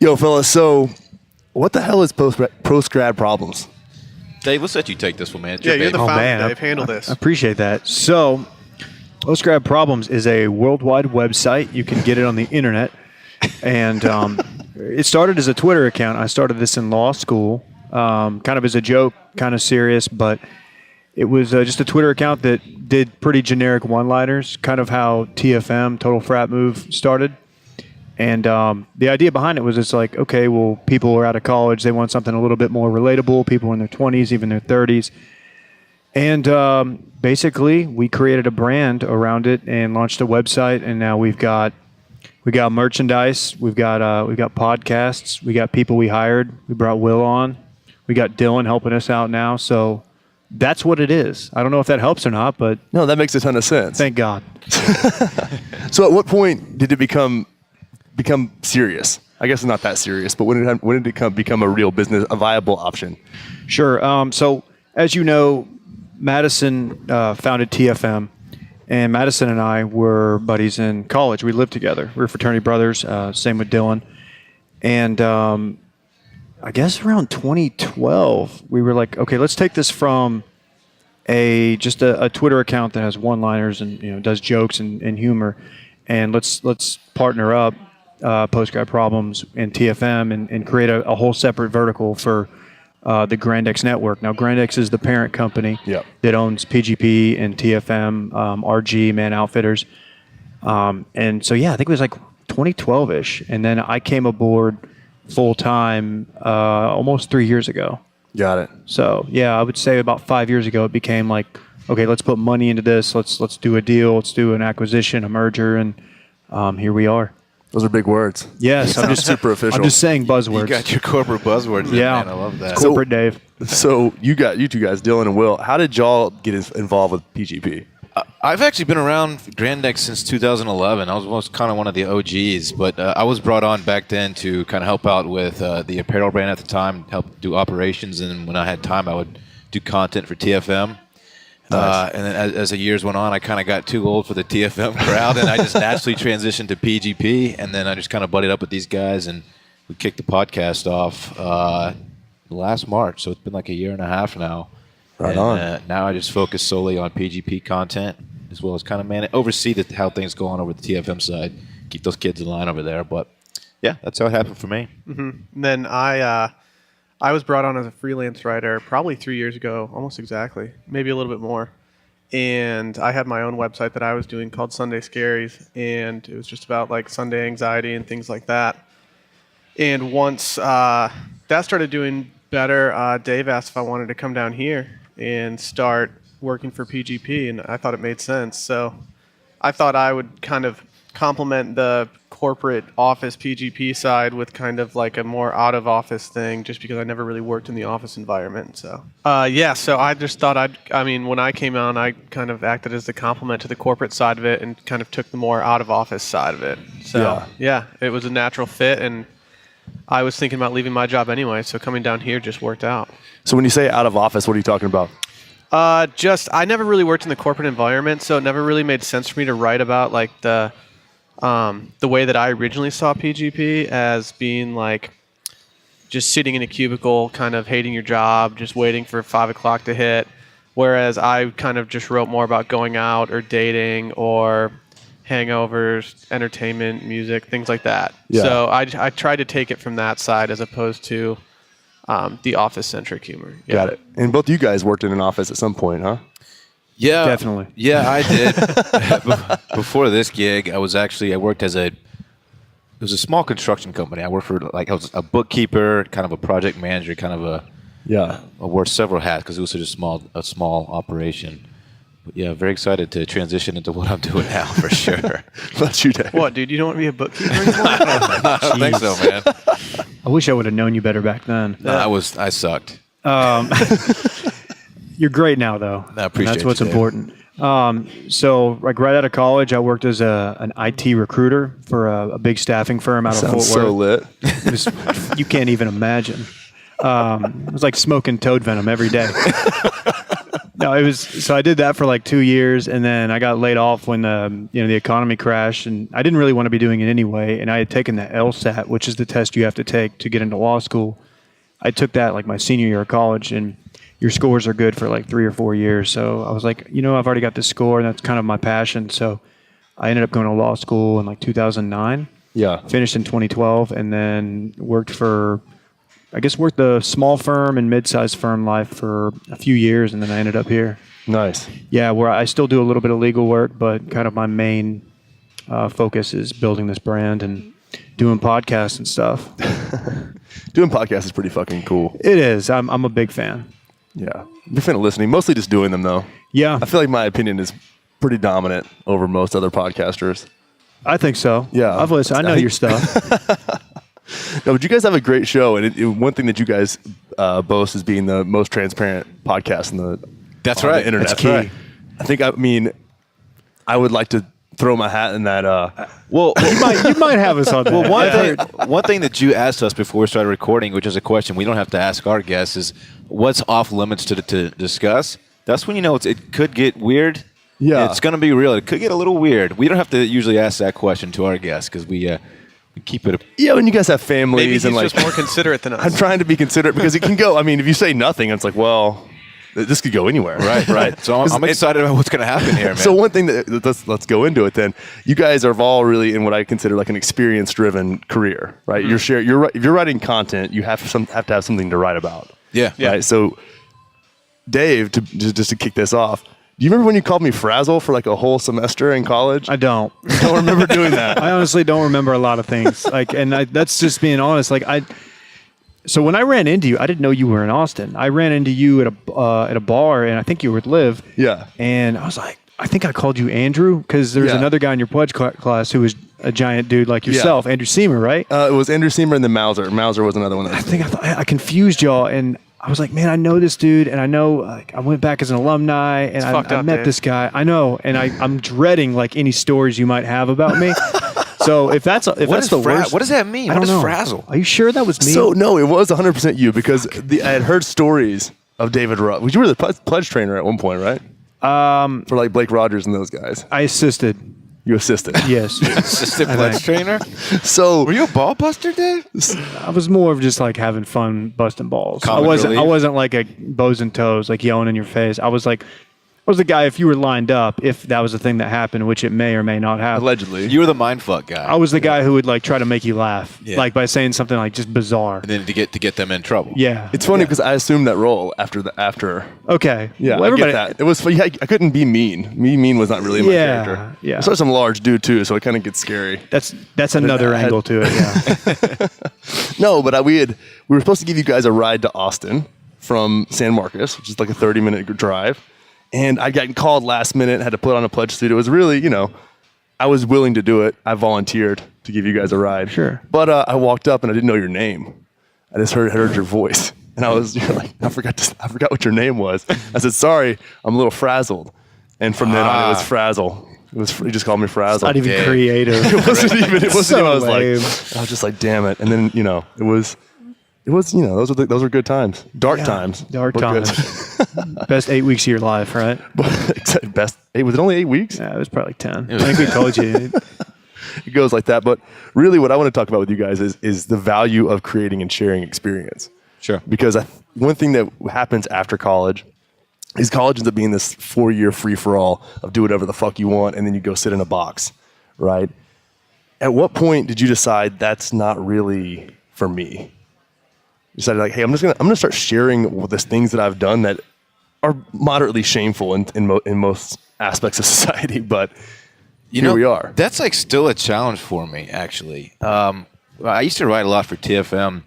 Yo, fellas, so what the hell is post-grad problems? Dave, let's let you take this one, man. Yeah, you're the Oh, founder, man. Dave. Handle this. I appreciate that. So, Postgrad Problems is a worldwide website. You can get it on the internet. And it started as a Twitter account. I started this in law school, kind of as a joke, kind of serious, but it was just a Twitter account that did pretty generic one-liners, kind of how TFM, Total Frat Move, started. And the idea behind it was it's like, okay, well, people are out of college. They want something a little bit more relatable. People in their 20s, even their 30s. And basically, we created a brand around it and launched a website. And now we got merchandise. We've got podcasts. We got people we hired. We brought Will on. We got Dillion helping us out now. So that's what it is. I don't know if that helps or not, but No, that makes a ton of sense. thank God. So at what point did it become serious? I guess it's not that serious, but when did it become a real business, a viable option? Sure. So as you know, Madison founded TFM, and Madison and I were buddies in college. We lived together. We were fraternity brothers. Same with Dylan. And I guess around 2012, we were like, okay, let's take this from just a Twitter account that has one-liners and does jokes and humor, and let's partner up Postgrad Problems and TFM and create a whole separate vertical for the Grandex network. Now, Grandex is the parent company that owns PGP and TFM, RG, Man Outfitters. And so, yeah, I think it was like 2012-ish. And then I came aboard full-time almost 3 years ago. Got it. So, yeah, I would say about 5 years ago, it became like, okay, let's put money into this. Let's do a deal. Let's do an acquisition, a merger, and here we are. Those are big words. Yes, I'm just super official. I'm just saying buzzwords. You got your corporate buzzwords in, Yeah. man. I love that. Corporate Dave. So you two guys, Dylan and Will, how did y'all get involved with PGP? I've actually been around Grandex since 2011. I was kind of one of the OGs, but I was brought on back then to kind of help out with the apparel brand at the time, help do operations, and when I had time, I would do content for TFM. Nice. And then as the years went on, I kind of got too old for the TFM crowd, and I just naturally transitioned to PGP, and then I just kind of buddied up with these guys, and we kicked the podcast off last March, so it's been like a year and a half now. Right and, on. Now I just focus solely on PGP content, as well as kind of oversee how things go on over the TFM side, keep those kids in line over there. But yeah, that's how it happened for me. Mm-hmm. And then I was brought on as a freelance writer probably 3 years ago, almost exactly, maybe a little bit more. And I had my own website that I was doing called Sunday Scaries, and it was just about like Sunday anxiety and things like that. And once that started doing better, Dave asked if I wanted to come down here and start working for PGP, and I thought it made sense. So I thought I would kind of complement the corporate office PGP side with kind of like a more out of office thing, just because I never really worked in the office environment. So so I just thought when I came on, I kind of acted as the complement to the corporate side of it and kind of took the more out of office side of it. So yeah, it was a natural fit, and I was thinking about leaving my job anyway, so coming down here just worked out. So when you say out of office, what are you talking about? I never really worked in the corporate environment, so it never really made sense for me to write about like the way that I originally saw PGP as being like just sitting in a cubicle, kind of hating your job, just waiting for 5 o'clock to hit. Whereas I kind of just wrote more about going out or dating or hangovers, entertainment, music, things like that. Yeah. So I tried to take it from that side as opposed to the office-centric humor. Yeah. Got it. And both you guys worked in an office at some point, huh? Yeah, Definitely. Yeah, I did. Before this gig, I worked as it was a small construction company. I worked for I was a bookkeeper, kind of a project manager, kind of I wore several hats because it was such a small operation. But yeah, very excited to transition into what I'm doing now for sure. That's you, Dave. What, dude? You don't want to be a bookkeeper anymore? I don't think so, man. I wish I would have known you better back then. No, I sucked. You're great now, though. I appreciate That's what's you, Dave. important. So, like right out of college, I worked as an IT recruiter for a big staffing firm out of Fort Worth. Sounds so lit. It was, you can't even imagine. It was like smoking toad venom every day. No, it was so I did that for like 2 years, and then I got laid off when the economy crashed, and I didn't really want to be doing it anyway. And I had taken the LSAT, which is the test you have to take to get into law school. I took that like my senior year of college, and your scores are good for like 3 or 4 years. So I was like, I've already got this score, and that's kind of my passion. So I ended up going to law school in like 2009. Yeah. Finished in 2012, and then worked a small firm and mid-sized firm life for a few years, and then I ended up here. Nice. Yeah, where I still do a little bit of legal work, but kind of my main focus is building this brand and doing podcasts and stuff. Doing podcasts is pretty fucking cool. It is. I'm a big fan. Yeah. Big fan of listening. Mostly just doing them, though. Yeah. I feel like my opinion is pretty dominant over most other podcasters. I think so. Yeah. I've listened. I know your stuff. No, but you guys have a great show, and one thing that you guys boast is being the most transparent podcast on the internet. That's key. I would like to throw my hat in that. Well, you might have us on that. Well, one thing that you asked us before we started recording, which is a question we don't have to ask our guests, is what's off limits to discuss. That's when it could get weird. Yeah, it's going to be real. It could get a little weird. We don't have to usually ask that question to our guests because we keep it. Yeah, when you guys have families Maybe he's and like just more considerate than us. I'm trying to be considerate because it can go. I mean, if you say nothing, it's like, well, this could go anywhere. Right. So I'm excited about what's going to happen here, man. So one thing let's go into it then. You guys are all really in what I consider like an experience-driven career, right? Mm-hmm. If you're writing content, you have to have something to write about. Yeah. Right. So, Dave, just to kick this off. Do you remember when you called me frazzle for like a whole semester in college? I don't. I don't remember doing that. I honestly don't remember a lot of things. That's just being honest. So when I ran into you, I didn't know you were in Austin. I ran into you at a bar, and I think you were with Liv. Yeah. And I was like, I think I called you Andrew because there's another guy in your pledge class who was a giant dude like yourself, Andrew Seamer, right? It was Andrew Seamer and then Mauser. Mauser was another one. I confused y'all, and I was like, man, I know this dude, and I know I went back as an alumni, and I met this guy. I know, and I'm dreading like any stories you might have about me. So if that's the worst, what does that mean? I What don't is know. frazzle? Are you sure that was me? So no, it was 100% you because I had heard stories of David Ruff. You were the pledge trainer at one point, right? For like Blake Rogers and those guys. I assisted. You assisted. Yes. Assistant pledge trainer. So Were you a ball buster, Dave? I was more of just like having fun busting balls. Comic I relief. wasn't like a bows and toes, like yelling in your face. I was the guy, if you were lined up, if that was a thing that happened, which it may or may not have. allegedly, You were the mindfuck guy. I was the guy who would like try to make you laugh, Yeah. like by saying something like just bizarre. and then to get them in trouble. Yeah. it's funny because I assumed that role after. Okay. Yeah, Well, I everybody. get that. It was. I couldn't be mean. Mean was not really in my Yeah, character. yeah. So I'm a large dude too, so it kind of gets scary. That's another I had- angle to it. Yeah. No, but we were supposed to give you guys a ride to Austin from San Marcos, which is like a 30-minute drive. And I got called last minute, had to put on a pledge suit. It was really, I was willing to do it. I volunteered to give you guys a ride. Sure. But I walked up and I didn't know your name. I just heard your voice. And you're like, I forgot what your name was. I said, sorry, I'm a little frazzled. And from then on, it was Frazzle. He just called me Frazzle. Not even Yeah. creative. It wasn't even. So I lame. was just like, damn it. And then it was. Those were good times. Dark times. Dark but good. times. Best 8 weeks of your life, right? Except best. Hey, was it only 8 weeks? Yeah, it was probably 10. I think we told you. It goes like that. But really, what I want to talk about with you guys is the value of creating and sharing experience. Sure. Because one thing that happens after college is college ends up being this 4-year free for all of do whatever the fuck you want, and then you go sit in a box, right? At what point did you decide that's not really for me? You decided like, hey, I'm gonna start sharing the things that I've done that are moderately shameful in most aspects of society, but here we are. That's like still a challenge for me, actually. I used to write a lot for TFM,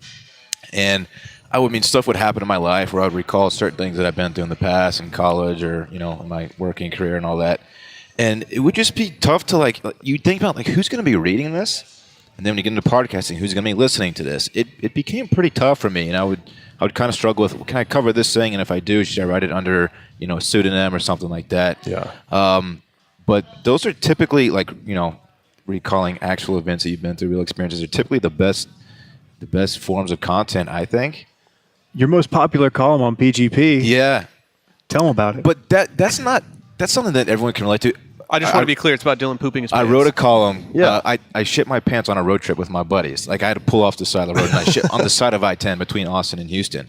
and stuff would happen in my life where I would recall certain things that I've been through in the past in college or, in my working career and all that. And it would just be tough to you think about who's going to be reading this? And then when you get into podcasting, who's going to be listening to this? It became pretty tough for me, and I would kind of struggle with, can I cover this thing? And if I do, should I write it under, a pseudonym or something like that? Yeah. But those are typically recalling actual events that you've been through, real experiences are typically the best forms of content, I think. Your most popular column on PGP. Yeah. Tell them about it. But that's something that everyone can relate to. I just want to be clear. It's about Dillion pooping his I pants. wrote a column. Yeah. I shit my pants on a road trip with my buddies. Like I had to pull off the side of the road and I shit on the side of I-10 between Austin and Houston.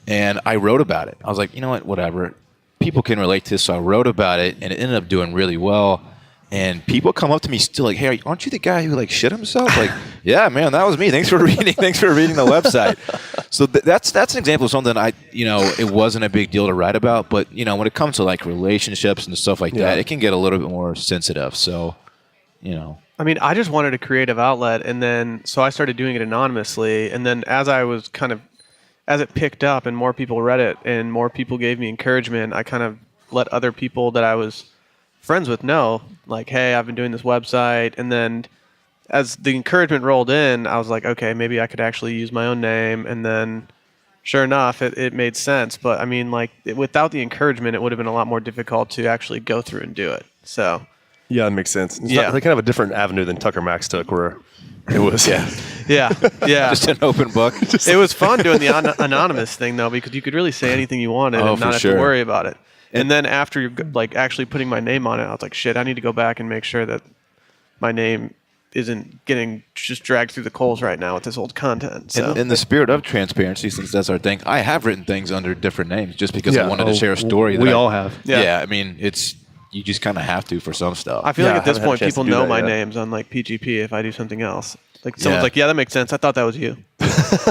And I wrote about it. I was like, you know what, whatever. People can relate to this. So I wrote about it and it ended up doing really well. And people come up to me still like, hey, aren't you the guy who like shit himself? Like, yeah, man, that was me. Thanks for reading the website. So that's an example of something it wasn't a big deal to write about. But, when it comes to like relationships and stuff like that, it can get a little bit more sensitive. So, I mean, I just wanted a creative outlet. And then, so I started doing it anonymously. And then as it picked up and more people read it and more people gave me encouragement, I kind of let other people that I was friends with know, like, hey, I've been doing this website. And then as the encouragement rolled in, I was like, okay, maybe I could actually use my own name. And then sure enough, it made sense. But I mean, like, without the encouragement, it would have been a lot more difficult to actually go through and do it. So Yeah, that makes sense. It's not, they kind of a different avenue than Tucker Max took, where it was yeah. just an open book. It was fun doing the anonymous thing, though, because you could really say anything you wanted and not have to worry about it. And then after you're like actually putting my name on it, I was like, shit, I need to go back and make sure that my name isn't getting just dragged through the coals right now with this old content. So. In the spirit of transparency, since that's our thing, I have written things under different names just because I wanted to share a story. We all have. Yeah, I mean, you just kind of have to for some stuff. I feel like at this point, people know my names on like PGP if I do something else. Like someone's like, yeah, that makes sense. I thought that was you.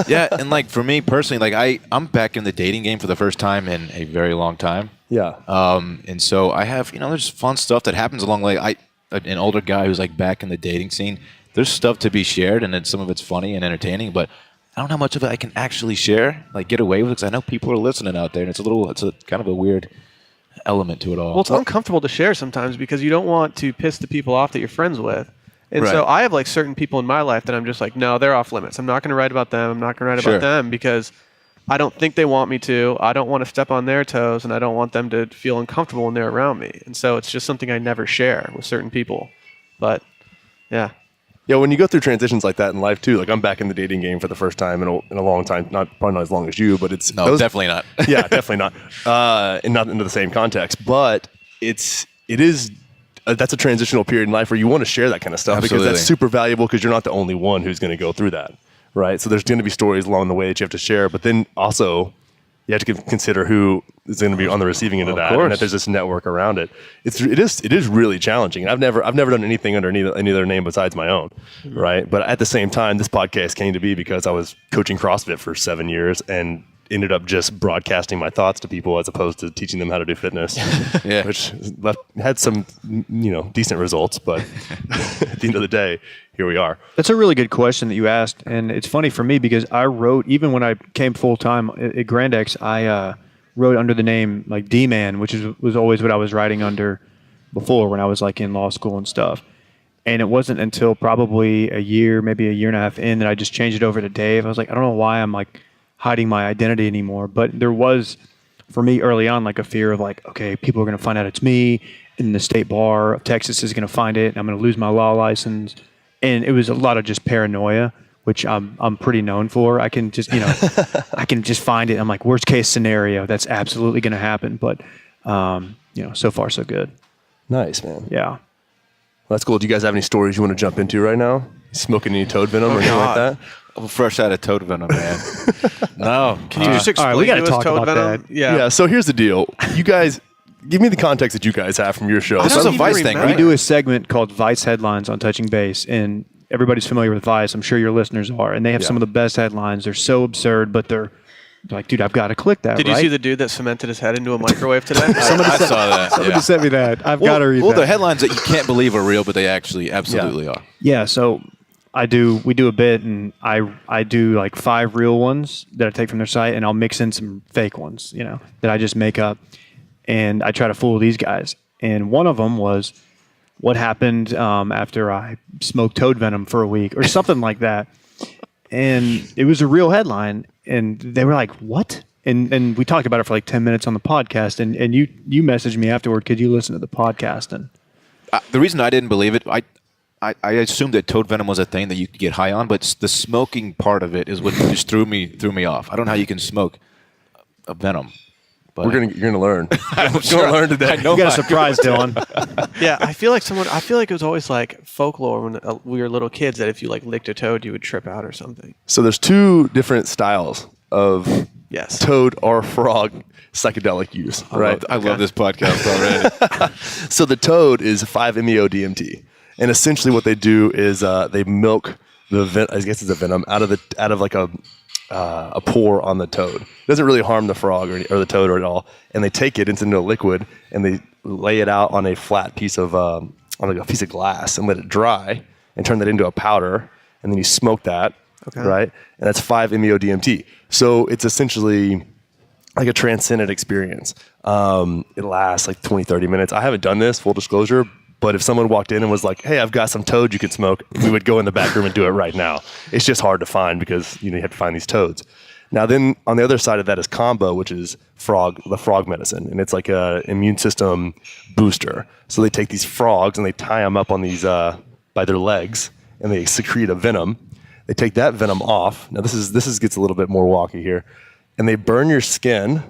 Yeah, and like for me personally, like I'm back in the dating game for the first time in a very long time. Yeah. And so I have, there's fun stuff that happens along the way. An older guy who's like back in the dating scene. There's stuff to be shared, and then some of it's funny and entertaining, but I don't know how much of it I can actually share, like get away with, because I know people are listening out there, and it's a kind of a weird element to it all. Well, it's uncomfortable to share sometimes because you don't want to piss the people off that you're friends with. And so I have like certain people in my life that I'm just like, no, they're off limits. I'm not going to write about them. I'm not going to write about them because I don't think they want me to. I don't want to step on their toes, and I don't want them to feel uncomfortable when they're around me. And so it's just something I never share with certain people. But yeah. Yeah, when you go through transitions like that in life too, like I'm back in the dating game for the first time in a long time. Probably not as long as you, but it's definitely not. Yeah, definitely not. And not into the same context, but it is. That's a transitional period in life where you want to share that kind of stuff because that's super valuable because you're not the only one who's going to go through that, right? So there's going to be stories along the way that you have to share, but then also you have to consider who is going to be on the receiving end of that, and that there's this network around it. It is really challenging. I've never done anything under any other name besides my own, right? But at the same time, this podcast came to be because I was coaching CrossFit for 7 years and ended up just broadcasting my thoughts to people as opposed to teaching them how to do fitness, which had some, decent results. But at the end of the day, here we are. That's a really good question that you asked. And it's funny for me because I wrote, even when I came full time at Grand X, I wrote under the name like D-Man, which was always what I was writing under before when I was like in law school and stuff. And it wasn't until probably a year, maybe a year and a half in, that I just changed it over to Dave. I was like, I don't know why I'm like hiding my identity anymore. But there was, for me early on, like a fear of like, okay, people are going to find out it's me, and the state bar of Texas is going to find it, and I'm going to lose my law license. And it was a lot of just paranoia, which I'm pretty known for. I can just, I can just find it. I'm like, worst case scenario, that's absolutely going to happen. But, so far so good. Nice, man. Yeah. Well, that's cool. Do you guys have any stories you want to jump into right now? Smoking any toad venom or anything like that? I'm fresh out of toad venom, man. No. Can you just explain we gotta to us talk toad about venom? that. Yeah. So here's the deal. You guys, give me the context that you guys have from your show. This is a Vice thing, remember. right? We do a segment called Vice Headlines on Touching Base, and everybody's familiar with Vice. I'm sure your listeners are, and they have some of the best headlines. They're so absurd, but they're like, dude, I've got to click that. Did you see the dude that cemented his head into a microwave today? I saw that. Somebody sent me that. I've got to read that. Well, the headlines that you can't believe are real, but they actually absolutely are. Yeah, so we do a bit, and I do like 5 real ones that I take from their site, and I'll mix in some fake ones, that I just make up, and I try to fool these guys. And one of them was what happened after I smoked toad venom for a week or something like that. And it was a real headline, and they were like, what? And we talked about it for like 10 minutes on the podcast, and you messaged me afterward, could you listen to the podcast? And the reason I didn't believe it, I assumed that toad venom was a thing that you could get high on, but the smoking part of it is what just threw me off. I don't know how you can smoke a venom. But You're gonna learn. You're sure. gonna learn today. I know You got a I- surprise, Dylan. Yeah, I feel like it was always like folklore when we were little kids that if you like licked a toad, you would trip out or something. So there's two different styles of Yes. toad or frog psychedelic use, right? I love this podcast already. So the toad is 5-MeO-DMT, and essentially what they do is they milk I guess it's a venom out of like a pore on the toad. It doesn't really harm the frog or the toad or at all, and they take it into a liquid and they lay it out on a flat piece of on like a piece of glass and let it dry and turn that into a powder, and then you smoke that, right? And that's 5-MeO-DMT. So it's essentially like a transcendent experience. It lasts like 20, 30 minutes. I haven't done this, full disclosure, but if someone walked in and was like, hey, I've got some toad you can smoke, we would go in the back room and do it right now. It's just hard to find because you have to find these toads. Now then on the other side of that is combo, which is the frog medicine. And it's like a immune system booster. So they take these frogs and they tie them up on these by their legs and they secrete a venom. They take that venom off. Now this gets a little bit more wonky here. And they burn your skin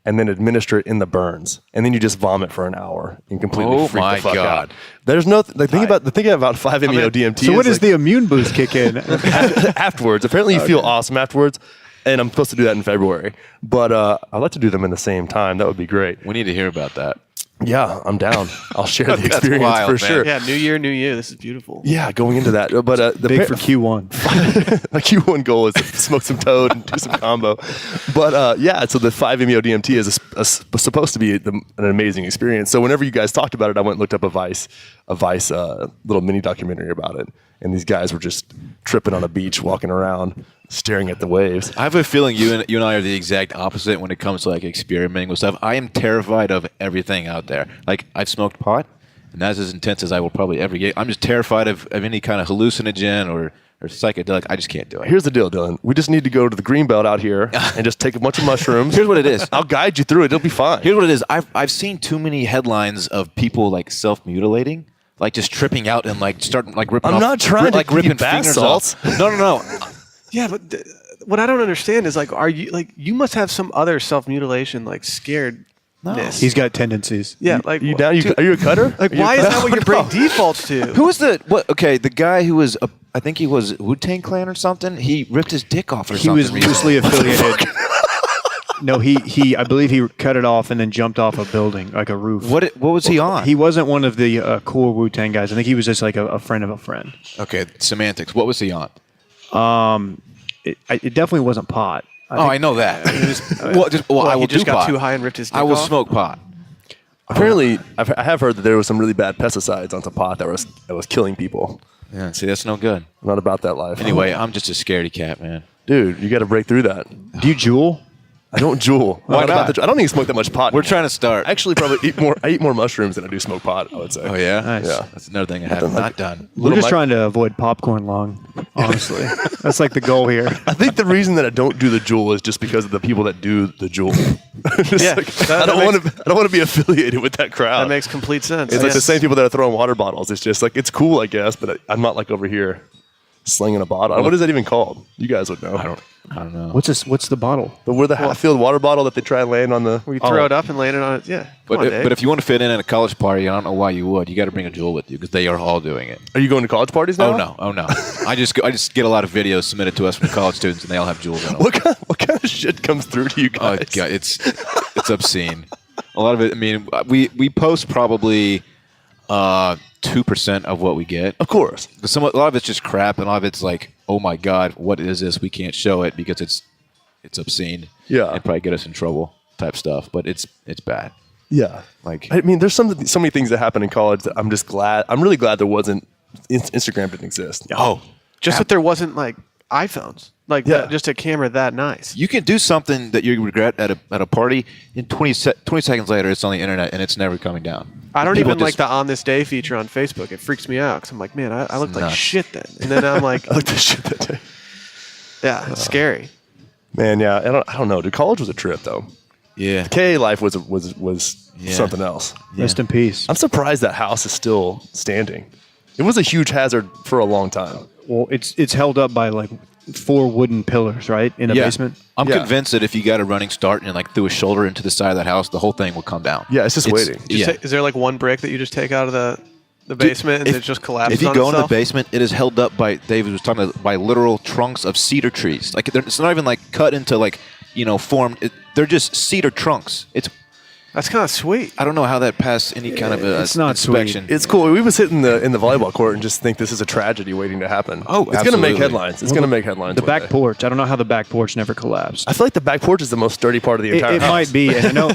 and then administer it in the burns. And then you just vomit for an hour and completely freak the fuck out. There's no, the thing about 5-MeO-DMT So when does like, the immune boost kick in? afterwards. Apparently you feel awesome afterwards. And I'm supposed to do that in February. But I'd like to do them in the same time. That would be great. We need to hear about that. Yeah, I'm down. I'll share the That's experience wild, for man. sure. Yeah, new year, new you. This is beautiful. Yeah, going into that. But the Big for Q1. my Q1 goal is to smoke some toad and do some combo. But yeah, so the 5-MeO-DMT is supposed to be an amazing experience. So whenever you guys talked about it, I went and looked up a Vice little mini documentary about it. And these guys were just tripping on a beach, walking around, staring at the waves. I have a feeling you and I are the exact opposite when it comes to like experimenting with stuff. I am terrified of everything out there. Like I've smoked pot, and that's as intense as I will probably ever get. I'm just terrified of any kind of hallucinogen or psychedelic. I just can't do it. Here's the deal, Dylan. We just need to go to the greenbelt out here and just take a bunch of mushrooms. Here's what it is. I'll guide you through it. It'll be fine. Here's what it is. I've seen too many headlines of people like self-mutilating. Like just tripping out and like starting like ripping I'm off. not trying to like give you ripping bath fingers salts. off. No. Yeah, but what I don't understand is like, are you like you must have some other self mutilation like scaredness. He's got tendencies. Yeah, like You down? Are you a cutter? like why is that what your brain defaults to? Who was the what? Okay, the guy who was I think he was Wu-Tang Clan or something. He ripped his dick off or He something. was recently. loosely affiliated. No, I believe he cut it off and then jumped off a building, like a roof. What was he on? He wasn't one of the core Wu-Tang guys. I think he was just like a friend of a friend. Okay, semantics. What was he on? It definitely wasn't pot. I know that. I will he just do got pot. too high and ripped his dick I will off? smoke pot. Apparently, I have heard that there was some really bad pesticides onto pot that was killing people. Yeah, see, that's no good. I'm not about that life. Anyway, I'm just a scaredy cat, man. dude, you got to break through that. Do you jewel? I don't jewel. Why I'm about not? I don't even smoke that much pot. We're anymore. trying to start. I actually probably eat more. I eat more mushrooms than I do smoke pot. I would say. Oh yeah, Nice. Yeah. That's another thing I have not done. We're just trying to avoid popcorn lung, honestly. That's like the goal here. I think the reason that I don't do the jewel is just because of the people that do the jewel. Yeah, I don't want to be affiliated with that crowd. That makes complete sense. It's like the Yes. same people that are throwing water bottles. It's just like it's cool, I guess, but I'm not like over here slinging a bottle. What is that even called? You guys would know. I don't know. What's this? What's the bottle? The half-filled water bottle that they try and land on the. Where you throw it up and land it on it. Yeah. Come on, Dave. But if you want to fit in at a college party, I don't know why you would. You got to bring a jewel with you because they are all doing it. Are you going to college parties now? Oh no! I just get a lot of videos submitted to us from college students, and they all have jewels in them. What kind of shit comes through to you Oh guys? god, it's obscene. A lot of it. I mean, we post probably 2% of what we get. Of course. A lot of it's just crap, and a lot of it's like, oh my god, what is this? We can't show it because it's obscene. Yeah. It'd probably get us in trouble type stuff, but it's bad. Yeah. Like- I mean, there's so many things that happen in college that I'm just glad. I'm really glad there wasn't. Instagram didn't exist. Oh, Just that there wasn't like iPhones, like Yeah. just a camera that nice. you can do something that you regret at a party, and 20 seconds later, it's on the internet and it's never coming down. I don't People even like just- the on this day feature on Facebook. It freaks me out because I'm like, man, I looked like nuts. shit then, and then I'm like, I like this shit that day. yeah, it's scary. Man, yeah. I don't know. Dude, college was a trip though. Yeah. KA life was Yeah. something else. Rest in peace. I'm surprised that house is still standing. It was a huge hazard for a long time. Well, it's held up by like 4 wooden pillars, right, in the basement. I'm convinced that if you got a running start and like threw a shoulder into the side of that house, the whole thing will come down. Yeah, it's just waiting. Is there like one brick that you just take out of the basement and it just collapses? If you on go itself? in the basement, it is held up by David was talking about, by literal trunks of cedar trees. Like it's not even like cut into like formed. They're just cedar trunks. That's kind of sweet. I don't know how that passed any kind of It's not inspection. sweet. It's cool. We was hitting in the volleyball court and just think this is a tragedy waiting to happen. Oh, it's going to make absolutely. headlines. It's going to make headlines. The one back day. porch. I don't know how the back porch never collapsed. I feel like the back porch is the most sturdy part of the entire It house. might be. And I know,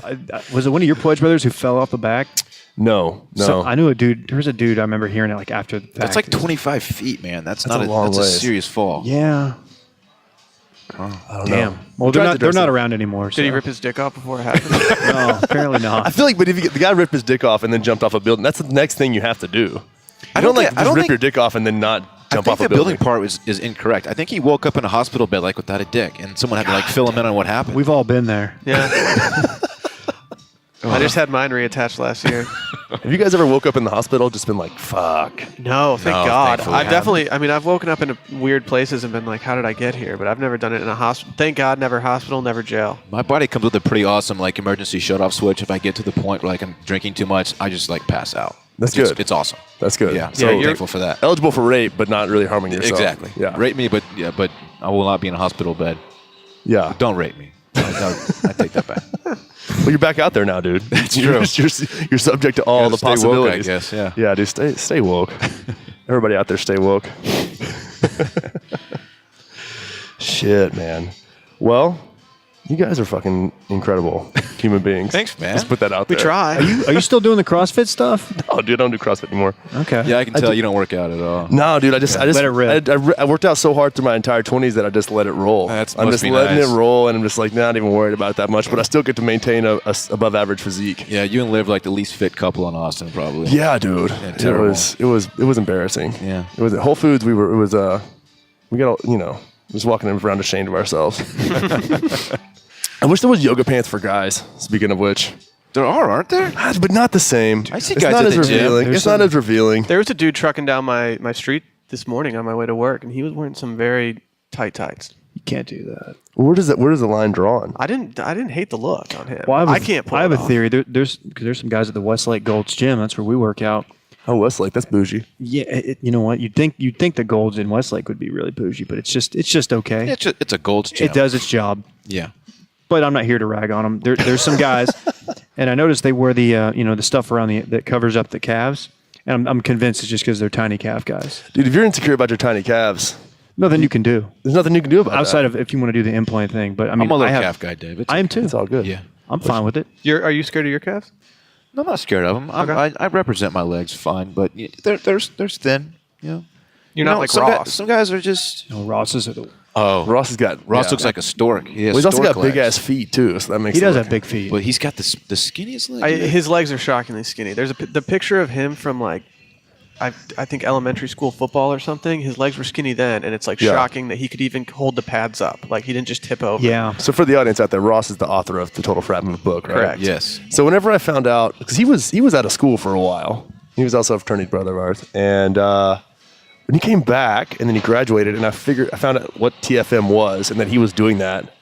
was it one of your Pledge brothers who fell off the back? No. So I knew a dude. There was a dude I remember hearing it like after the fact. That's like 25 feet, man. That's not a long that's a ways. serious fall. Yeah. I don't Damn. know. Well, Tried to they're dress not it. around anymore. Did he so- rip his dick off before it happened? No, apparently I not. feel like, but if the guy ripped his dick off and then jumped off a building, that's the next thing you have to do. I don't don't think- like just rip your dick off and then not jump I off think a the building. building part is incorrect. I think he woke up in a hospital bed like without a dick, and someone had to like fill him in on what happened. We've all been there. Yeah. I just had mine reattached last year. Have you guys ever woke up in the hospital just been like, fuck? No, thank No, God. thankfully I've I definitely, I mean, I've woken up in weird places and been like, how did I get here? But I've never done it in a hospital. Thank God, never hospital, never jail. My body comes with a pretty awesome like emergency shut-off switch. If I get to the point where like I'm drinking too much, I just like pass out. That's It's- good. It's awesome. That's good. Yeah, so you're- thankful for that. Eligible for rape, but not really harming yourself. Exactly. Yeah. Rape me, but I will not be in a hospital bed. Yeah. Don't rape me. I take that back. Well, you're back out there now, dude. That's true. You're subject to all Gotta the stay woke, I possibilities. guess, yeah. Yeah, dude. Stay woke. Everybody out there, stay woke. Shit, man. Well, you guys are fucking incredible human beings. Thanks, man. Let's put that out We there. try. Are you still doing the CrossFit stuff? Oh, dude, I don't do CrossFit anymore. Okay. Yeah, I can tell you don't work out at all. No, dude, I just Let it rip. I worked out so hard through my entire 20s that I just let it roll. I'm must just be letting nice. it roll, and I'm just like not even worried about it that much. But I still get to maintain a above average physique. Yeah, you and Liv like the least fit couple in Austin, probably. Yeah, dude. terrible. It was embarrassing. Yeah. It was at Whole Foods. We got just walking around ashamed of ourselves. I wish there was yoga pants for guys. Speaking of which, There are, aren't there? but not the same. I see it's guys not at as the gym. revealing. There's It's not as revealing. There was a dude trucking down my street this morning on my way to work, and he was wearing some very tight tights. You can't do that. Where does the line drawn? I didn't hate the look on him. Well, I can't pull I have it a off. theory. There's some guys at the Westlake Gold's gym. That's where we work out. Oh, Westlake, that's bougie. Yeah, you know what? You'd think the Gold's in Westlake would be really bougie, but it's just okay. It's a Gold's gym. It does its job. Yeah. But I'm not here to rag on them. There's some guys, and I noticed they wear the the stuff around that covers up the calves, and I'm convinced it's just because they're tiny calf guys. Dude, if you're insecure about your tiny calves, Nothing you can do there's nothing you can do about outside that. of if you want to do the implant thing. But I mean, I'm a little I have, calf guy, David. I am too. It's all good. Yeah. I'm fine with it. Are you scared of your calves? No, I'm not scared of them. Okay. I represent my legs fine, but they're thin. You know. You're not like some Ross. some guys are just. No, Ross's are the. Oh, Ross has got Ross yeah. looks like a stork. He has Well, he's also got stork big legs. ass feet too, so that makes He does it have big feet. But he's got the skinniest legs. His legs are shockingly skinny. There's the picture of him from like, I think elementary school football or something. His legs were skinny then, and it's like Yeah. shocking that he could even hold the pads up. Like he didn't just tip over. Yeah. So for the audience out there, Ross is the author of the Total Frat Move book, right? Correct. Yes. So whenever I found out, because he was out of school for a while, he was also a fraternity brother of ours, and when he came back and then he graduated, and I found out what TFM was, and that he was doing that.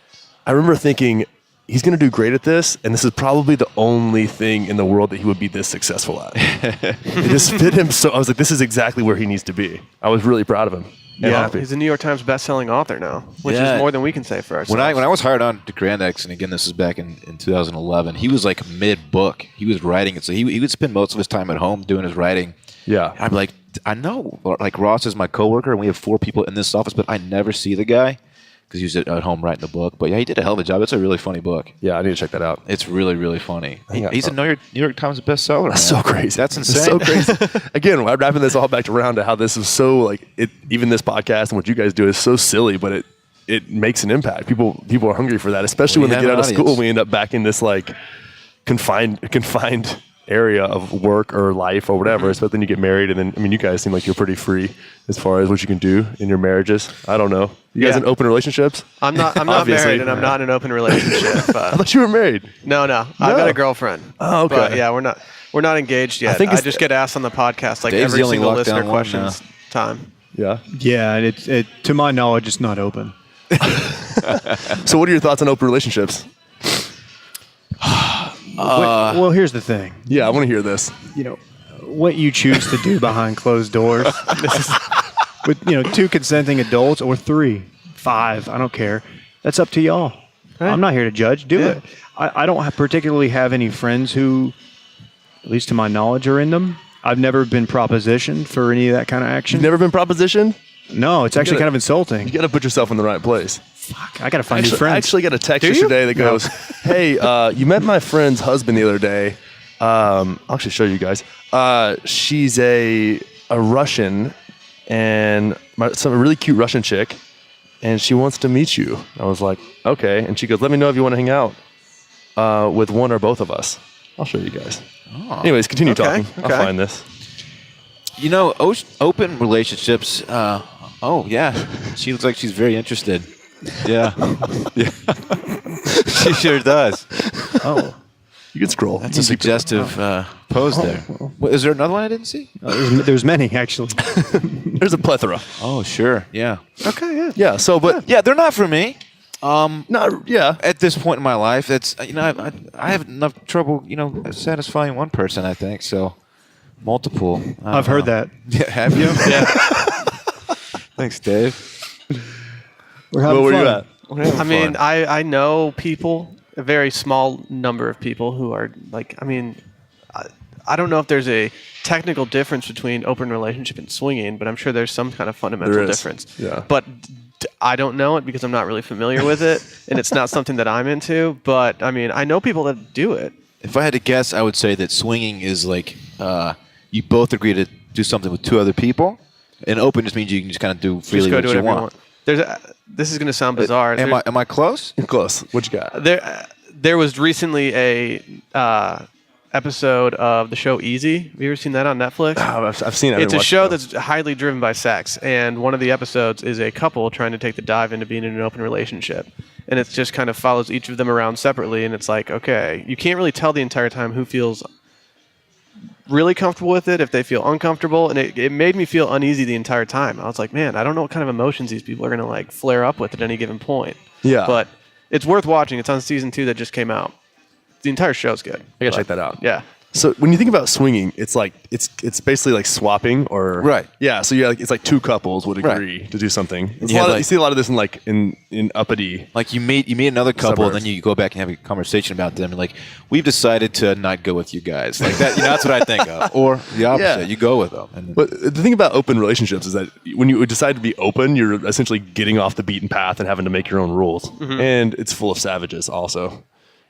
I remember thinking he's going to do great at this, and this is probably the only thing in the world that he would be this successful at. It just fit him so. I was like, this is exactly where he needs to be. I was really proud of him. And Yeah, happy. he's a New York Times best-selling author now, which Yeah. is more than we can say for ourselves. When I was hired on to Grand X, and again, this is back in 2011, he was like mid-book. He was writing it. So he would spend most of his time at home doing his writing. Yeah. I'm like, I know, like Ross is my coworker, and we have 4 people in this office, but I never see the guy because he's at home writing the book. But yeah, he did a hell of a job. It's a really funny book. Yeah, I need to check that out. It's really, really funny. Yeah. He's a New York Times bestseller. That's man. so crazy. That's It's insane. so crazy. Again, I'm wrapping this all back around to how this is so like it. Even this podcast and what you guys do is so silly, but it makes an impact. People are hungry for that, especially We when they have get an out of school. audience. We end up back in this like confined area of work or life or whatever. So then you get married, and then I mean, you guys seem like you're pretty free as far as what you can do in your marriages. I don't know. You guys Yeah. in open relationships? I'm not Obviously. married, and I'm not in an open relationship. I thought you were married. No, I've got a girlfriend. Oh, okay. But yeah, we're not engaged yet. think I it's- just get asked on the podcast like Dave's every the only single lockdown listener one questions time. Yeah. Yeah, and it to my knowledge, it's not open. So what are your thoughts on open relationships? Well, here's the thing. Yeah, I want to hear this. You know, what you choose to do behind closed doors, with 2 consenting adults or 3, 5, I don't care. That's up to y'all. Right. I'm not here to judge. Do it. I don't particularly have any friends who, at least to my knowledge, are in them. I've never been propositioned for any of that kind of action. You've never been propositioned? No, it's actually kind of insulting. You got to put yourself in the right place. Fuck, I got to find new friends. I actually got a text yesterday that goes, hey, you met my friend's husband the other day. I'll actually show you guys. She's a Russian and some really cute Russian chick, and she wants to meet you. I was like, okay. And she goes, let me know if you want to hang out with one or both of us. I'll show you guys. Oh. Anyways, continue talking. I'll find this. Open relationships. Yeah. She looks like she's very interested. Yeah. Yeah. She sure does. Oh. You can scroll. That's a suggestive pose there. Is there another one I didn't see? There's many, actually. There's a plethora. Oh, sure. Yeah. Okay, yeah. Yeah, so, but... Yeah, they're not for me. Yeah. At this point in my life, that's I have enough trouble, satisfying one person. I think so. Multiple. I've heard that. Yeah, have you? Yeah. Thanks, Dave. We're having where fun. you at? I mean, I know people, a very small number of people who are like, I don't know if there's a technical difference between open relationship and swinging, but I'm sure there's some kind of fundamental difference. Yeah. But I don't know it because I'm not really familiar with it, and it's not something that I'm into. But I mean, I know people that do it. If I had to guess, I would say that swinging is like you both agree to do something with 2 other people, and open just means you can just kind of do freely what you want. This is going to sound bizarre. Am I close? You're close. What you got? There was recently a episode of the show Easy. Have you ever seen that on Netflix? Oh, I've seen it. It's a show that's highly driven by sex, and one of the episodes is a couple trying to take the dive into being in an open relationship. And it just kind of follows each of them around separately, and it's like, okay, you can't really tell the entire time who feels really comfortable with it, if they feel uncomfortable, and it made me feel uneasy the entire time. I was like, man, I don't know what kind of emotions these people are going to like flare up with at any given point. Yeah. But it's worth watching. It's on season 2 that just came out. The entire show's good. I gotta check that out. Yeah. So when you think about swinging, it's like it's basically like swapping or right. Yeah. So it's like 2 couples would agree to do something. You see a lot of this in uppity. Like you meet another couple, and then you go back and have a conversation about them, and like we've decided to not go with you guys. Like that, that's what I think of. Or the opposite, you go with them. But the thing about open relationships is that when you decide to be open, you're essentially getting off the beaten path and having to make your own rules, and it's full of savages also.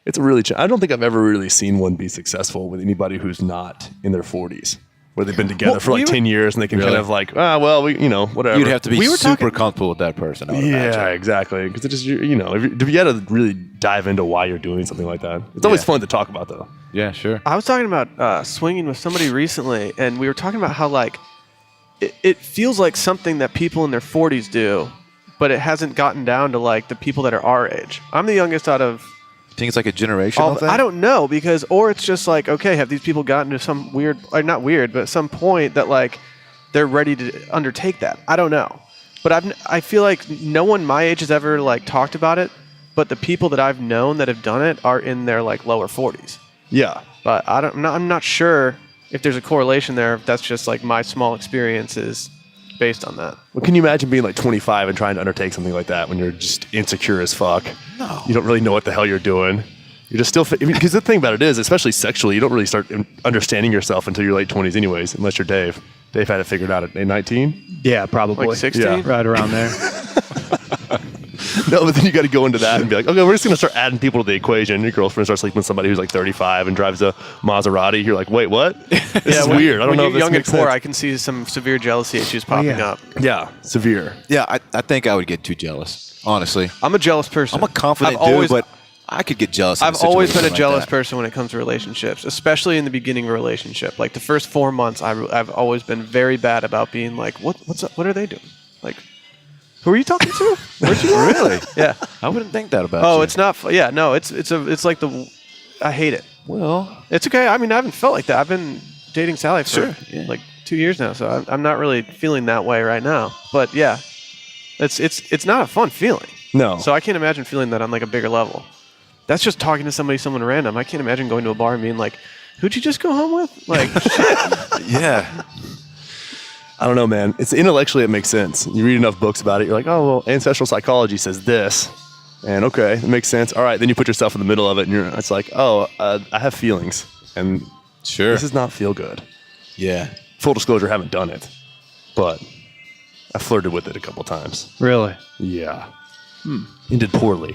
It's a really. I don't think I've ever really seen one be successful with anybody who's not in their 40s, where they've been together for like 10 years and they can kind of like, whatever. You'd have to be super comfortable with that person. I would imagine. Exactly. Because it just, if you had to really dive into why you're doing something like that, it's always fun to talk about, though. Yeah, sure. I was talking about swinging with somebody recently, and we were talking about how like it feels like something that people in their 40s do, but it hasn't gotten down to like the people that are our age. I'm the youngest out of. Think it's like a generational thing? I don't know, or it's just like, okay, have these people gotten to some weird, or not weird, but some point that like they're ready to undertake that? I don't know, but I feel like no one my age has ever like talked about it, but the people that I've known that have done it are in their like lower 40s. Yeah, but I'm not sure if there's a correlation there. If that's just like my small experiences based on that. Well, can you imagine being like 25 and trying to undertake something like that when you're just insecure as fuck? No. You don't really know what the hell you're doing. You're just still, because the thing about it is, especially sexually, you don't really start understanding yourself until your late 20s anyways, unless you're Dave. Dave had it figured out at 19? Yeah, probably. Like 16? Yeah. Right around there. No, but then you got to go into that and be like, okay, we're just going to start adding people to the equation. Your girlfriend starts sleeping with somebody who's like 35 and drives a Maserati. You're like, wait, what? This is weird. I don't know if this young and makes poor, sense. I can see some severe jealousy issues popping up. Yeah, severe. Yeah, I think I would get too jealous, honestly. I'm a jealous person. I'm a confident dude, but I could get jealous. I've always been a jealous person when it comes to relationships, especially in the beginning of a relationship. Like the first 4 months, I've always been very bad about being like, what's up? What are they doing? Like, who are you talking to? Where'd you go? Really? Yeah. I wouldn't think that about you. Oh, it's not. Yeah, no, it's like I hate it. Well, It's okay. I mean, I haven't felt like that. I've been dating Sally for yeah. like 2 years now, so I'm not really feeling that way right now. But yeah, it's not a fun feeling. No. So I can't imagine feeling that on like a bigger level. That's just talking to someone random. I can't imagine going to a bar and being like, "Who'd you just go home with?" Like, Yeah. I don't know, man. It's intellectually, it makes sense. You read enough books about it, you're like, oh, well, ancestral psychology says this. And okay, it makes sense. All right, then you put yourself in the middle of it, and it's like, oh, I have feelings. And Sure. this does not feel good. Yeah. Full disclosure, I haven't done it. But I flirted with it a couple times. Really? Yeah. And did poorly.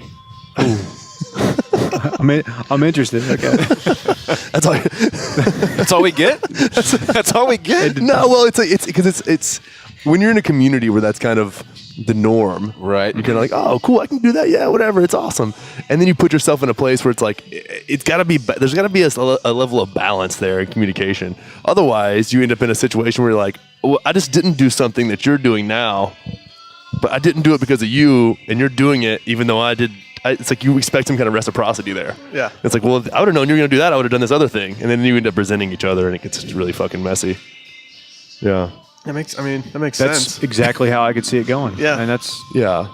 I'm interested. Okay. That's all. That's all we get? That's all we get? No, well, it's because it's when you're in a community where that's kind of the norm, Right. You're kind of like, oh, cool, I can do that. Yeah, whatever, it's awesome. And then you put yourself in a place where it's like, it's got to be. There's got to be a level of balance there in communication. Otherwise, you end up in a situation where you're like, well, I just didn't do something that you're doing now, but I didn't do it because of you, and you're doing it even though I did. It's like you expect some kind of reciprocity there. Yeah. It's like, well, if I would have known you were going to do that, I would have done this other thing. And then you end up resenting each other, and it gets really fucking messy. Yeah. that makes That's sense. exactly how I could see it going. Yeah. And that's Yeah.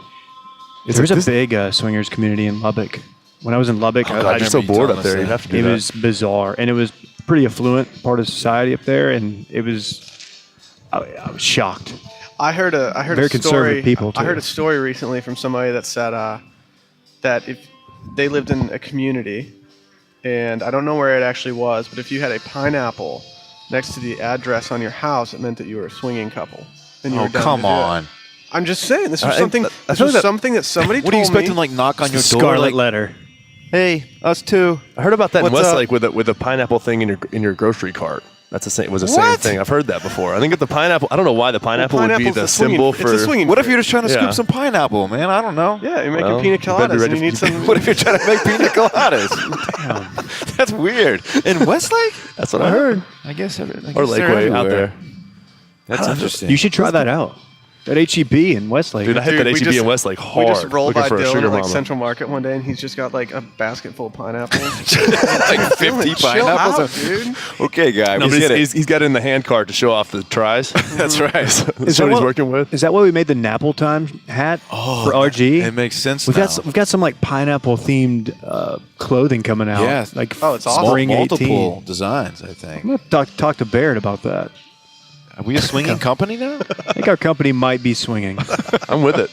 there's a big swingers community in Lubbock. When I was in Lubbock, Oh, God, I you're so remember you bored telling up there. us You'd that. have to do it that. was bizarre, and it was pretty affluent part of society up there, and it was. I was shocked. I heard a Very story. conservative people, I heard too. a story recently from somebody that said that if they lived in a community, and I don't know where it actually was, but if you had a pineapple next to the address on your house, it meant that you were a swinging couple. And you Oh, were down come to do it. on. I'm just saying, this was I something. feel This was that- something that somebody What are you told me. expecting, like, knock on your door? Scarlet Like, letter. hey, us too. I heard about that in What's up? Westlake with a pineapple thing in your grocery cart. That's the same. Was the same What? thing. I've heard that before. I think if the pineapple. I don't know why the pineapple would be pineapple's the a swinging- symbol it's for. a swinging What if fruit. you're just trying to Yeah. scoop some pineapple, man? I don't know. Yeah, you're making Well, pina you better be coladas, ready and you need for- some. What if you're trying to make pina coladas? That's weird. In Westlake? That's what I heard. I guess. Or they're Lakeway out everywhere. there. That's interesting. You should try that out. At HEB in Westlake. Dude, I hit Dude, that we HEB just- in Westlake hard. We just rolled looking by for a Dillion sugar at like mama. Central Market one day, and he's just got like a basket full of pineapples. like 50 Chill pineapples. out, dude. Okay, guy. No, we but get it. he's got it in the hand cart to show off the tries. That's right. That's what he's working with. Is that why we made the Napple Time hat for RG? It makes sense We've now. we've got some like pineapple themed clothing coming out. Yeah. Like Oh, it's awesome. spring 18. multiple designs, I think. I'm gonna talk to Barrett about that. Are we a swinging company now? I think our company might be swinging. I'm with it.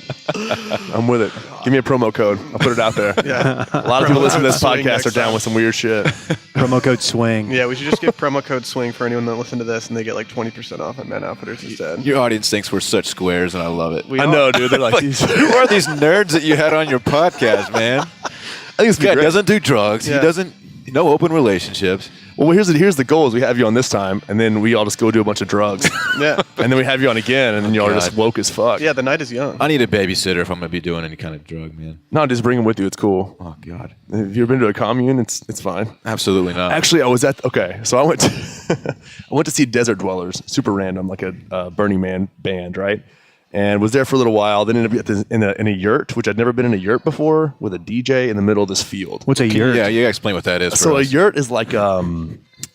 I'm with it. Give me a promo code. I'll put it out there. Yeah. A lot of people listening to this Swing podcast next are down time. with some weird shit. Promo code swing. Yeah, we should just give promo code SWING for anyone that listened to this, and they get like 20% off at Men Outfitters instead. Your audience thinks we're such squares, and I love it. We I are. know, dude. They're like these. Who are these nerds that you had on your podcast, man? I think it's This guy great. doesn't do drugs. Yeah. He doesn't. No open relationships. Well, here's the goal: is we have you on this time, and then we all just go do a bunch of drugs, Yeah. and then we have you on again, and then y'all are just God. woke as fuck. Yeah, the night is young. I need a babysitter if I'm gonna be doing any kind of drug, man. No, just bring them with you. It's cool. Oh God, If you've been to a commune, it's fine. absolutely not. Actually, I was at so I went to I went to see Desert Dwellers, super random, like a Burning Man band, right? And was there for a little while. Then ended up in a yurt, which I'd never been in a yurt before, with a DJ in the middle of this field. What's a yurt? Yeah, you gotta explain what that is. So for a us. yurt is like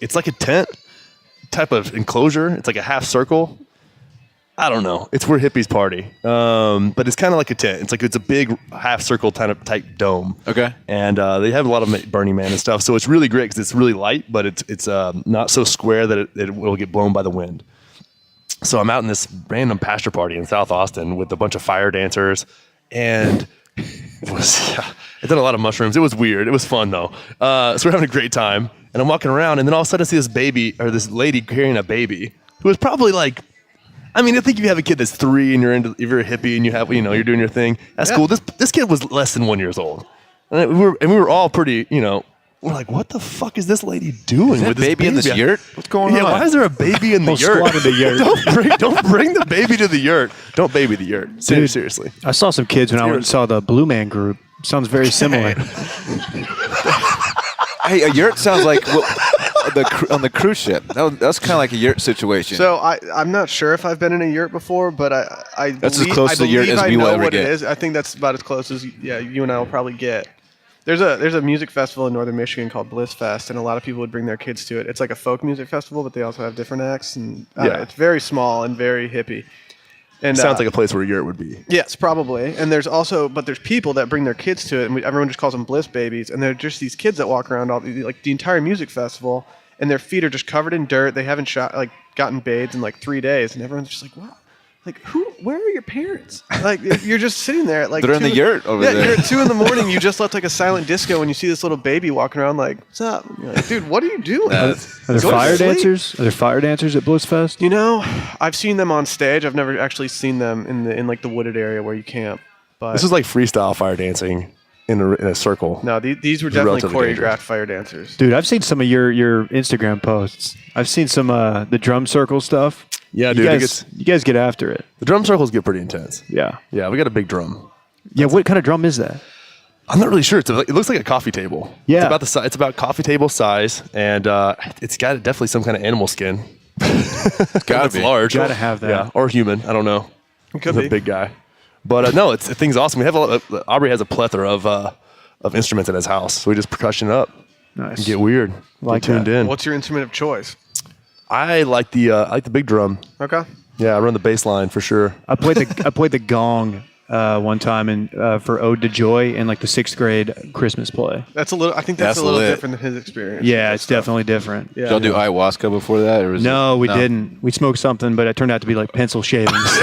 it's like a tent type of enclosure. It's like a half circle. I don't know. It's where hippies party, but it's kind of like a tent. It's a big half circle kind of type dome. Okay. And they have a lot of Burning Man and stuff. So it's really great because it's really light, but it's not so square that it will get blown by the wind. So I'm out in this random pasture party in South Austin with a bunch of fire dancers, and I did a lot of mushrooms. It was weird. It was fun though. So we're having a great time, and I'm walking around, and then all of a sudden I see this baby or this lady carrying a baby who was probably like, I mean, I think if you have a kid that's 3 and if you're a hippie and you're doing your thing, that's Yeah. cool. This kid was less than 1 year old, and we were all pretty, we're like, what the fuck is this lady doing Is with that this baby in this yurt? What's going Yeah, on? why is there a baby in the Whole yurt? squad in the yurt. don't bring the baby to the yurt. Don't baby the yurt. Dude. Seriously. I saw some kids when I went and saw the Blue Man Group. Sounds very similar. Hey, a yurt sounds like on the cruise ship. That's kind of like a yurt situation. So I'm not sure if I've been in a yurt before, but That's as believe- close I to the yurt believe as I we will know ever what get. it is. I think that's about as close as you and I will probably get. There's a music festival in northern Michigan called Bliss Fest, and a lot of people would bring their kids to it. It's like a folk music festival, but they also have different acts, and it's very small and very hippie. And Sounds like a place where Yurt would be. Yes, probably. And there's people that bring their kids to it, and everyone just calls them Bliss babies. And they're just these kids that walk around the entire music festival, and their feet are just covered in dirt. They haven't gotten bathed in 3 days, and everyone's just like, wow. Like, where are your parents? Like, you're just sitting there at They're in the yurt over there. Yeah, you're at 2 a.m. You just left a silent disco, and you see this little baby walking around like, what's up? And you're like, dude, what are you doing? Are there fire dancers? Are there fire dancers at Blissfest? You know, I've seen them on stage. I've never actually seen them in the wooded area where you camp. But This is like freestyle fire dancing in a circle. No, these were definitely relatively choreographed dangerous. fire dancers. Dude, I've seen some of your Instagram posts. I've seen some the drum circle stuff. Yeah, You dude. guys get after it. The drum circles get pretty intense. Yeah. Yeah, we got a big drum. Yeah, what kind of drum is that? I'm not really sure. It looks like a coffee table. Yeah. It's about the size. It's about coffee table size, and it's got definitely some kind of animal skin. It's gotta It's be. large. Gotta have that. Yeah, or human. I don't know. Could He's be. a big guy. But no, the thing's awesome. We have Aubrey has a plethora of instruments at his house, so we just percussion up Nice. and get weird. Like get tuned that. in. What's your instrument of choice? I like the big drum. Okay. Yeah, I run the bass line for sure. I played the gong one time for Ode to Joy in the 6th grade Christmas play. I think that's That's a little lit. different than his experience. Yeah, it's definitely different. Yeah. Did y'all do ayahuasca before that? Or was No, it, we didn't. We smoked something, but it turned out to be like pencil shavings.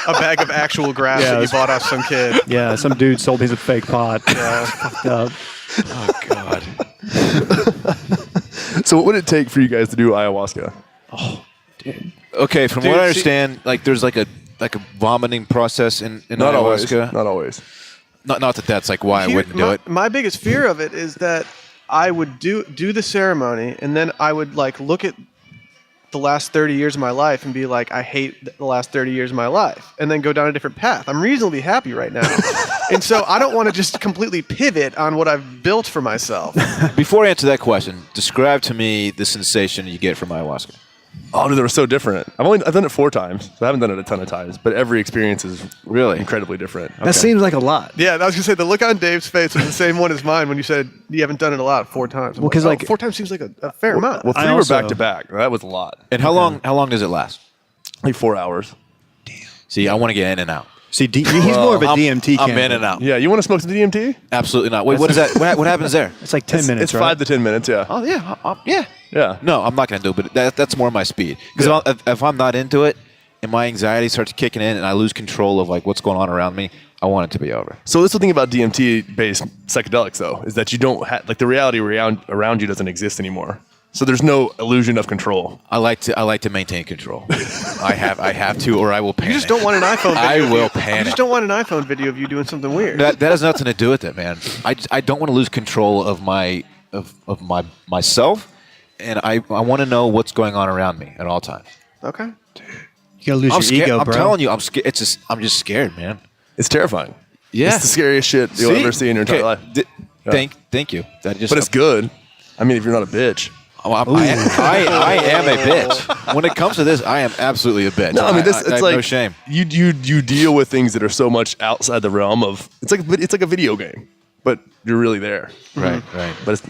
A bag of actual grass Yeah, that it you was- bought off some kid. Yeah, some dude sold me some fake pot. Yeah. Fucked up. Oh God. So what would it take for you guys to do ayahuasca? Okay, from Dude, what I see- understand, there's a vomiting process in Not always. ayahuasca. Not always. Not that that's why I wouldn't do it. My biggest fear of it is that I would do the ceremony, and then I would look at the last 30 years of my life and be like, I hate the last 30 years of my life, and then go down a different path. I'm reasonably happy right now. And so I don't want to just completely pivot on what I've built for myself. Before I answer that question, describe to me the sensation you get from ayahuasca. Oh, dude, they were so different. I've done it 4 times, so I haven't done it a ton of times. But every experience is Really? incredibly different. That seems like a lot. Yeah, I was gonna say the look on Dave's face was the same one as mine when you said you haven't done it a lot, 4 times. I'm Well, 'cause, 4 times seems like a fair amount. Well, 3 I were also- back to back. That was a lot. And how long does it last? Like 4 hours. See, I want to get in and out. See, he's more of a DMT I'm candidate. in and out. Yeah, you want to smoke some DMT? Absolutely not. Wait, what is that? What happens there? It's like 10 minutes, It's right? 5 to 10 minutes. Yeah. Oh yeah, yeah. Yeah. No, I'm not gonna do it. But that's more my speed. Because if I'm not into it, and my anxiety starts kicking in, and I lose control of what's going on around me, I want it to be over. So this is the thing about DMT-based psychedelics, though, is that you don't the reality around you doesn't exist anymore. So there's no illusion of control. I like to maintain control. I have to, or I will panic. You just don't want an iPhone video. I of will you. panic. You just don't want an iPhone video of you doing something weird. That has nothing to do with it, man. I don't want to lose control of myself, and I want to know what's going on around me at all times. Okay. You gotta lose I'm your scared. ego, I'm bro. telling you, I'm scared. I'm just scared, man. It's terrifying. Yeah. It's the scariest shit you'll ever see in your entire life. Thank you. That just. But it's good. I mean, if you're not a bitch. Oh, I am a bitch. When it comes to this, I am absolutely a bitch. No, I mean, I have like no shame. You deal with things that are so much outside the realm of it's like a video game, but you're really there. Right. But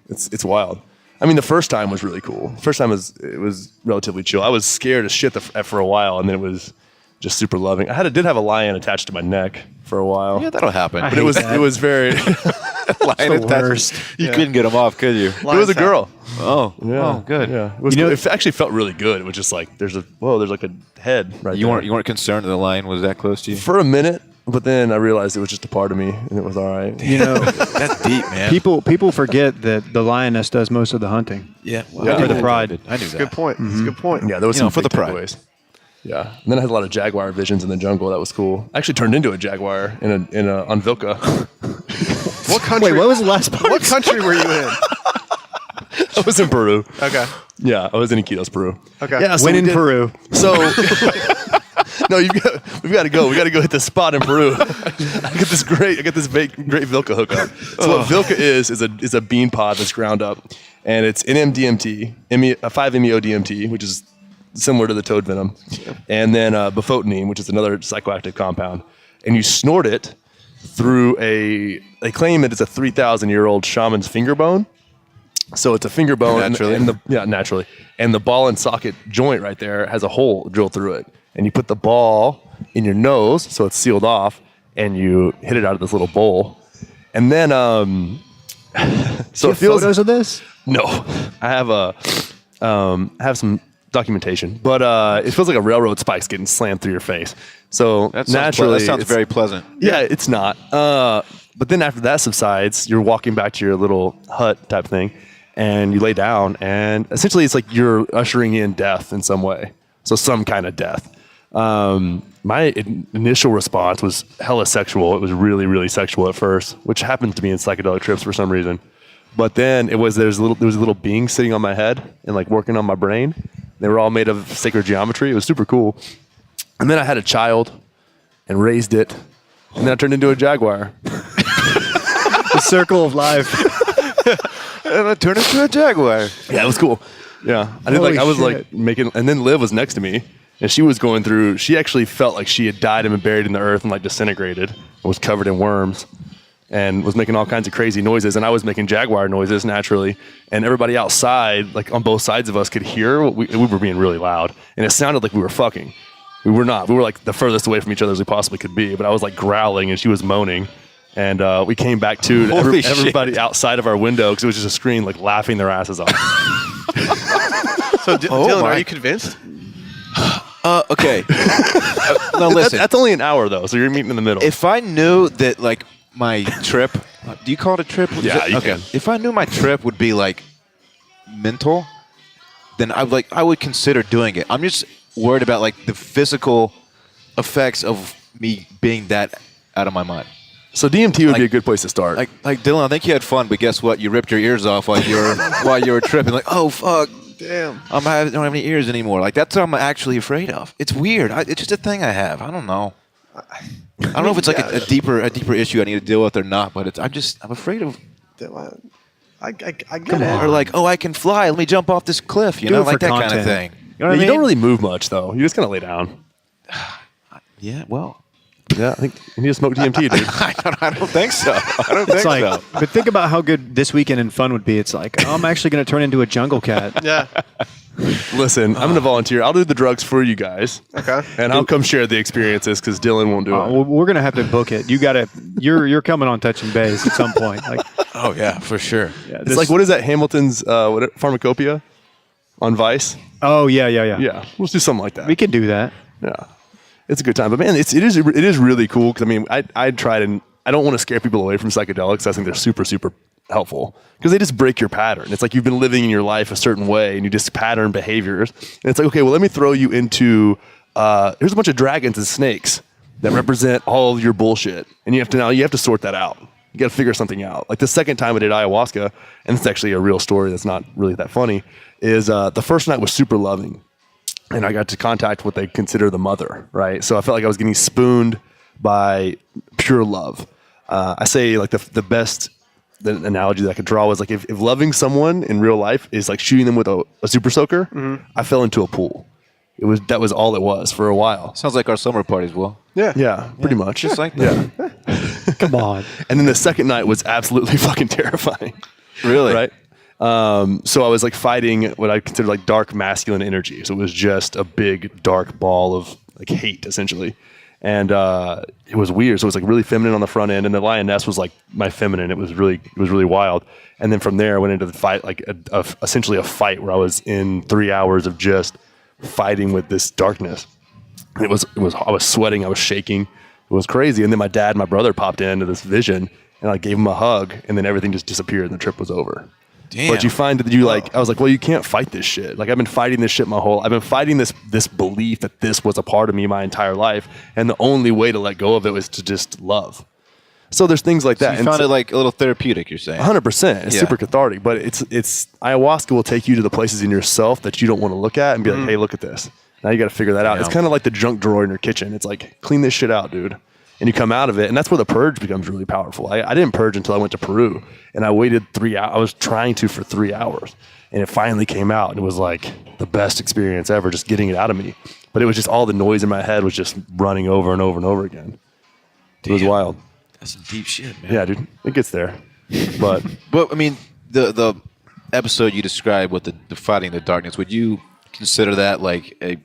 it's wild. I mean, the first time was really cool. The first time it was relatively chill. I was scared as shit for a while, and then it was just super loving. I did have a lion attached to my neck for a while. Yeah, that'll happen. But it was very. Lion worst. You couldn't get him off, could you? It was a girl. Oh, Yeah. oh, good. Yeah. It actually felt really good. It was just like there's like a head right You there. weren't concerned that the lion was that close to you? For a minute, but then I realized it was just a part of me, and it was all right. You know, That's deep, man. people forget that the lioness does most of the hunting. Yeah, Yeah. For the pride. I knew that. Good point. It's a good point. Yeah, there was You know, some for big the pride. takeaways. Yeah, and then I had a lot of jaguar visions in the jungle. That was cool. I actually turned into a jaguar on Vilca. What country? Wait, what was the last part? What country were you in? I was in Peru. Okay. Yeah, I was in Iquitos, Peru. Okay. Yeah, so When we in did- Peru. So no, we've got to go. We got to go hit this spot in Peru. I get this great great Vilca hookup. So what Vilca is a bean pod that's ground up, and it's NMDMT, 5-MeO-DMT, which is similar to the toad venom, and then bufotenine, which is another psychoactive compound, and you snort it, through they claim that it's a 3,000-year-old shaman's finger bone. So it's a finger bone. Naturally. Naturally. And the ball and socket joint right there has a hole drilled through it. And you put the ball in your nose, so it's sealed off, and you hit it out of this little bowl. And then, so it feels. Photos of this? No, I have some documentation, but it feels like a railroad spike's getting slammed through your face. So That sounds very pleasant. Yeah, it's not. But then after that subsides, you're walking back to your little hut type thing, and you lay down, and essentially it's like you're ushering in death in some way. So some kind of death. My initial response was hella sexual. It was really, really sexual at first, which happens to me in psychedelic trips for some reason. But then there was a little being sitting on my head and like working on my brain. They were all made of sacred geometry. It was super cool. And then I had a child and raised it, and then I turned into a jaguar. The circle of life. And I turned into a jaguar. Yeah, it was cool. Yeah, I was like making, and then Liv was next to me, and she was going through. She actually felt like she had died and been buried in the earth and like disintegrated, and was covered in worms, and was making all kinds of crazy noises. And I was making jaguar noises naturally, and everybody outside, like on both sides of us, could hear we were being really loud, and it sounded like we were fucking. We were not. We were like the furthest away from each other as we possibly could be. But I was like growling, and she was moaning. And we came back to everybody outside of our window, because it was just a screen, like laughing their asses off. So, Dylan, are you convinced? Okay. Now listen. That's only an hour though, so you're meeting in the middle. If I knew that like my trip, do you call it a trip? Yeah, you can. If I knew my trip would be like mental, then I would consider doing it. I'm just worried about like the physical effects of me being that out of my mind. So DMT would be a good place to start. Like Dylan, I think you had fun, but guess what? You ripped your ears off while you were tripping. Like, oh fuck, Damn. don't have any ears anymore. Like that's what I'm actually afraid of. It's weird. It's just a thing I have. I don't know. I don't know if it's like a deeper issue I need to deal with or not. But I'm afraid of. I get Come it. on. Or like, oh, I can fly. Let me jump off this cliff. You Do know, it for like that kind of content. thing. You know what I You mean? don't really move much though. You just kind of lay down. Yeah. Well. Yeah, I think you need to smoke DMT, dude. I don't think so. I don't It's think like, so. but think about how good this weekend and fun would be. It's like, I'm actually going to turn into a jungle cat. Yeah. Listen, I'm going to volunteer. I'll do the drugs for you guys. Okay. And I'll come share the experiences because Dylan won't do it. Well, we're going to have to book it. You're coming on Touching Base at some point. Like, Oh yeah, for sure. yeah, It's like, what is that, Hamilton's Pharmacopoeia on Vice? Oh yeah. Yeah, let's do something like that. We can do that. Yeah, it's a good time. But man, it is really cool because I mean, I tried, and I don't want to scare people away from psychedelics. I think they're super, super helpful because they just break your pattern. It's like you've been living in your life a certain way, and you just pattern behaviors. And it's like, okay, well, let me throw you into here's a bunch of dragons and snakes that represent all of your bullshit, and you have to sort that out. You got to figure something out. Like the second time I did ayahuasca, and it's actually a real story that's not really that funny, is the first night was super loving. And I got to contact what they consider the mother, right? So I felt like I was getting spooned by pure love. I say like the best analogy that I could draw was like if loving someone in real life is like shooting them with a super soaker, I fell into a pool. That was all it was for a while. Sounds like our summer parties, Will. Yeah, pretty much. Just like that. Yeah. Come on. And then the second night was absolutely fucking terrifying. Really? Right? So I was like fighting what I consider like dark masculine energy. So it was just a big dark ball of like hate essentially. And it was weird. So it was like really feminine on the front end, and the lioness was like my feminine. It was really wild. And then from there I went into the fight, like essentially a fight where I was in 3 hours of just fighting with this darkness. And I was sweating, I was shaking. It was crazy. And then my dad and my brother popped into this vision, and I gave him a hug, and then everything just disappeared and the trip was over. Damn. But you find that I was like, well, you can't fight this shit. Like I've been fighting this shit I've been fighting this belief that this was a part of me my entire life. And the only way to let go of it was to just love. So there's things like that. You found it like a little therapeutic, you're saying? 100%. It's super cathartic, but it's ayahuasca will take you to the places in yourself that you don't want to look at and be like, hey, look at this. Now you got to figure that out. Yeah. It's kind of like the junk drawer in your kitchen. It's like, clean this shit out, dude. And you come out of it, and that's where the purge becomes really powerful. I didn't purge until I went to Peru, and I waited 3 hours. I was trying to for 3 hours, and it finally came out, and it was like the best experience ever, just getting it out of me. But it was just all the noise in my head was just running over and over and over again. It was wild. That's some deep shit, man. Yeah, dude, it gets there. But I mean, the episode you described with the fighting the darkness, would you consider that like a,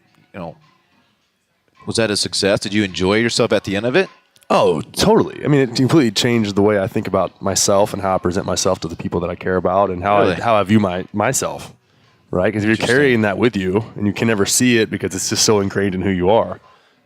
was that a success? Did you enjoy yourself at the end of it? oh, totally. I mean, it completely changed the way I think about myself and how I present myself to the people that I care about, and how Really? I view myself. Right? Because if you're carrying that with you and you can never see it because it's just so ingrained in who you are.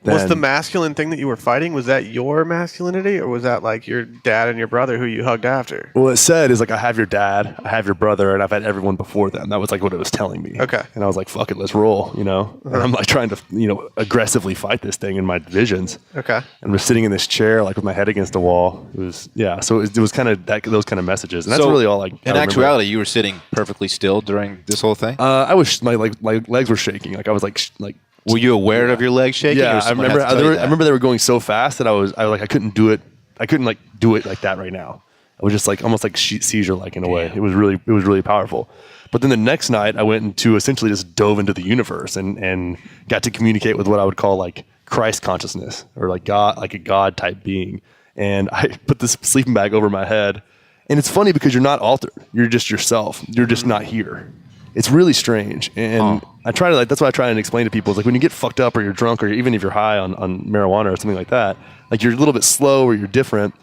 Was then- the masculine thing that you were fighting, was that your masculinity, or was that like your dad and your brother who you hugged after? Well, it said is like, I have your dad, I have your brother, and I've had everyone before them. That was like what it was telling me. Okay. And I was like, fuck it, let's roll, And I'm like trying to, aggressively fight this thing in my visions. Okay. And we're sitting in this chair, like with my head against the wall. It was, so it was kind of those kind of messages. And that's really all like. In actuality, you were sitting perfectly still during this whole thing? I was, my legs were shaking. Like I was like. Were you aware of your legs shaking? Yeah, or I someone had remember. to tell you that? I remember they were going so fast that I couldn't do it. I couldn't like do it like that right now. I was just like almost like seizure like in a way. It was really powerful. But then the next night, I went into essentially just dove into the universe and got to communicate with what I would call like Christ consciousness, or like God, like a God type being. And I put this sleeping bag over my head, and it's funny because you're not altered. You're just yourself. You're just not here. It's really strange, and I try to that's what I try and explain to people. Is like when you get fucked up, or you're drunk, or even if you're high on marijuana or something like that, like you're a little bit slow or you're different.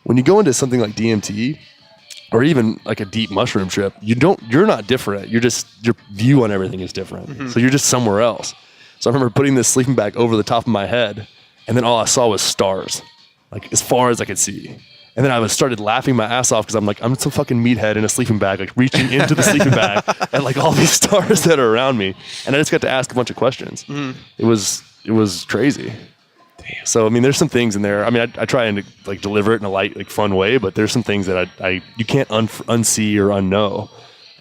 When you go into something like DMT, or even like a deep mushroom trip, you're not different. You're just, your view on everything is different. So you're just somewhere else. So I remember putting this sleeping bag over the top of my head, and then all I saw was stars, like as far as I could see. And then I started laughing my ass off because I'm like, I'm some fucking meathead in a sleeping bag, like reaching into the sleeping bag and like all these stars that are around me. And I just got to ask a bunch of questions. It was crazy. Damn. So, I mean, there's some things in there. I mean, I try and like deliver it in a light, like fun way, but there's some things that you can't unsee or unknow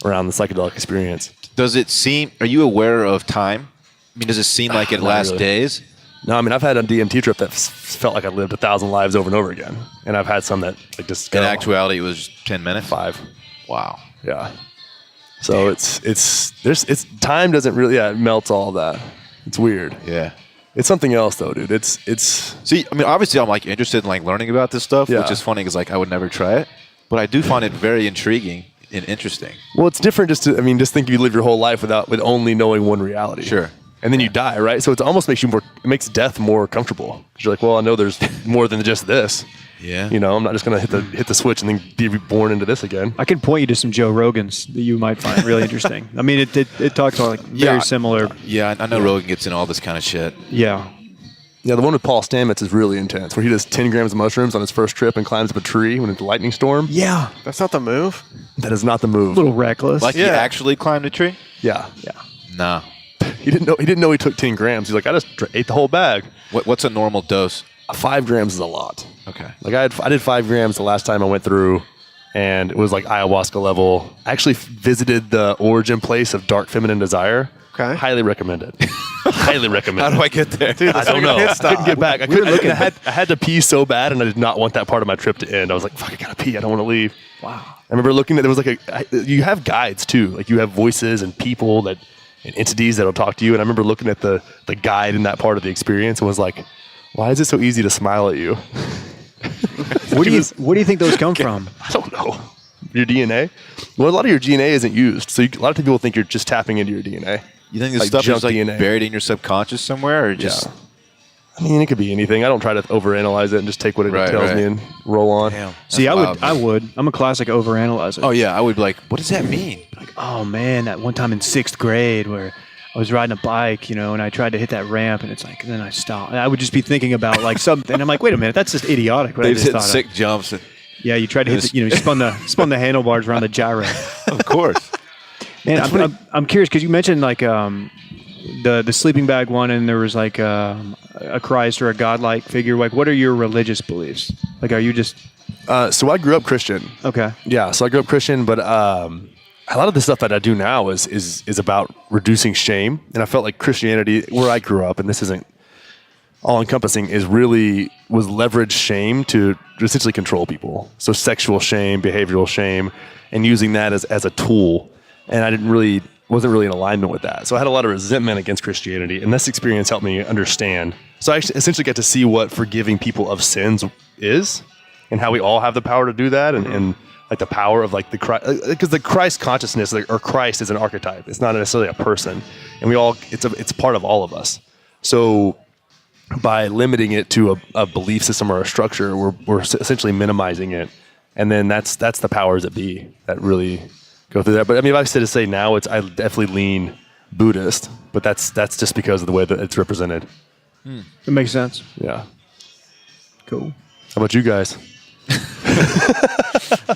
around the psychedelic experience. Does it seem, are you aware of time? I mean, does it seem like it Not lasts really. days? No, I mean, I've had a DMT trip that felt like I lived 1,000 lives over and over again. And I've had some that like just In actuality, it was 10 minutes? 5. Wow. Yeah. So it's time doesn't really, it melts all of that. It's weird. Yeah. It's something else though, dude. It's See, I mean, obviously I'm like interested in like learning about this stuff, Yeah. which is funny because like I would never try it, but I do find it very intriguing and interesting. well, it's different just just think you live your whole life with only knowing one reality. Sure. And then you die, right? So it almost makes it makes death more comfortable. Because you're like, well, I know there's more than just this. Yeah. I'm not just gonna hit the switch and then be born into this again. I can point you to some Joe Rogans that you might find really interesting. I mean, it talks about like very similar. Yeah, I know Rogan gets in all this kind of shit. Yeah. Yeah, the one with Paul Stamets is really intense, where he does 10 grams of mushrooms on his first trip and climbs up a tree when it's a lightning storm. Yeah. That's not the move. That is not the move. A little reckless. Like he actually climbed a tree? Yeah. yeah. No. He didn't know he took 10 grams. He's like, I just ate the whole bag. What's a normal dose? 5 grams is a lot. Okay. Like I did 5 grams the last time I went through, and it was like ayahuasca level. I actually visited the origin place of dark feminine desire. Okay. Highly recommend it. Highly recommend How it. do I get there? Dude, I don't know. I couldn't get back. I had to pee so bad, and I did not want that part of my trip to end. I was like, fuck, I gotta pee. I don't want to leave. Wow. I remember looking at, there was like you have guides too. Like you have voices and people and entities that'll talk to you. And I remember looking at the guide in that part of the experience and was like, why is it so easy to smile at you? Where do you think those come from? I don't know. Your DNA? Well, a lot of your DNA isn't used. So a lot of people think you're just tapping into your DNA. You think this Like stuff junk is like DNA. buried in your subconscious somewhere, or just? Yeah. I mean, it could be anything. I don't try to overanalyze it and just take what it Right, tells right. me and roll on. Damn. See, That's I wild, man. would. I'm a classic overanalyzer. Oh yeah, I would be like, what does that mean? Like, oh man, that one time in 6th grade where I was riding a bike, and I tried to hit that ramp, and it's like, and then I stopped. And I would just be thinking about like something. And I'm like, wait a minute, that's just idiotic. What I They've just hit thought of. sick jumps. Yeah, you tried to hit, you spun the handlebars around the gyro. Of course. Man, I'm curious because you mentioned like the sleeping bag one, and there was like a Christ or a godlike figure. Like, what are your religious beliefs? Like, are you just So I grew up Christian. okay? Yeah, so I grew up Christian, but a lot of the stuff that I do now is about reducing shame. And I felt like Christianity, where I grew up, and this isn't all encompassing, was leverage shame to essentially control people. So sexual shame, behavioral shame, and using that as a tool. And I wasn't really in alignment with that. So I had a lot of resentment against Christianity, and this experience helped me understand. So I essentially got to see what forgiving people of sins is. and how we all have the power to do that, and like the power of like the Christ, because the Christ consciousness, like, or Christ is an archetype. It's not necessarily a person, and it's part of all of us. So by limiting it to a belief system or a structure, we're essentially minimizing it, and then that's the powers that be that really go through that. But I mean, if I said to say now, I definitely lean Buddhist, but that's just because of the way that it's represented. It makes sense. Yeah. Cool. How about you guys?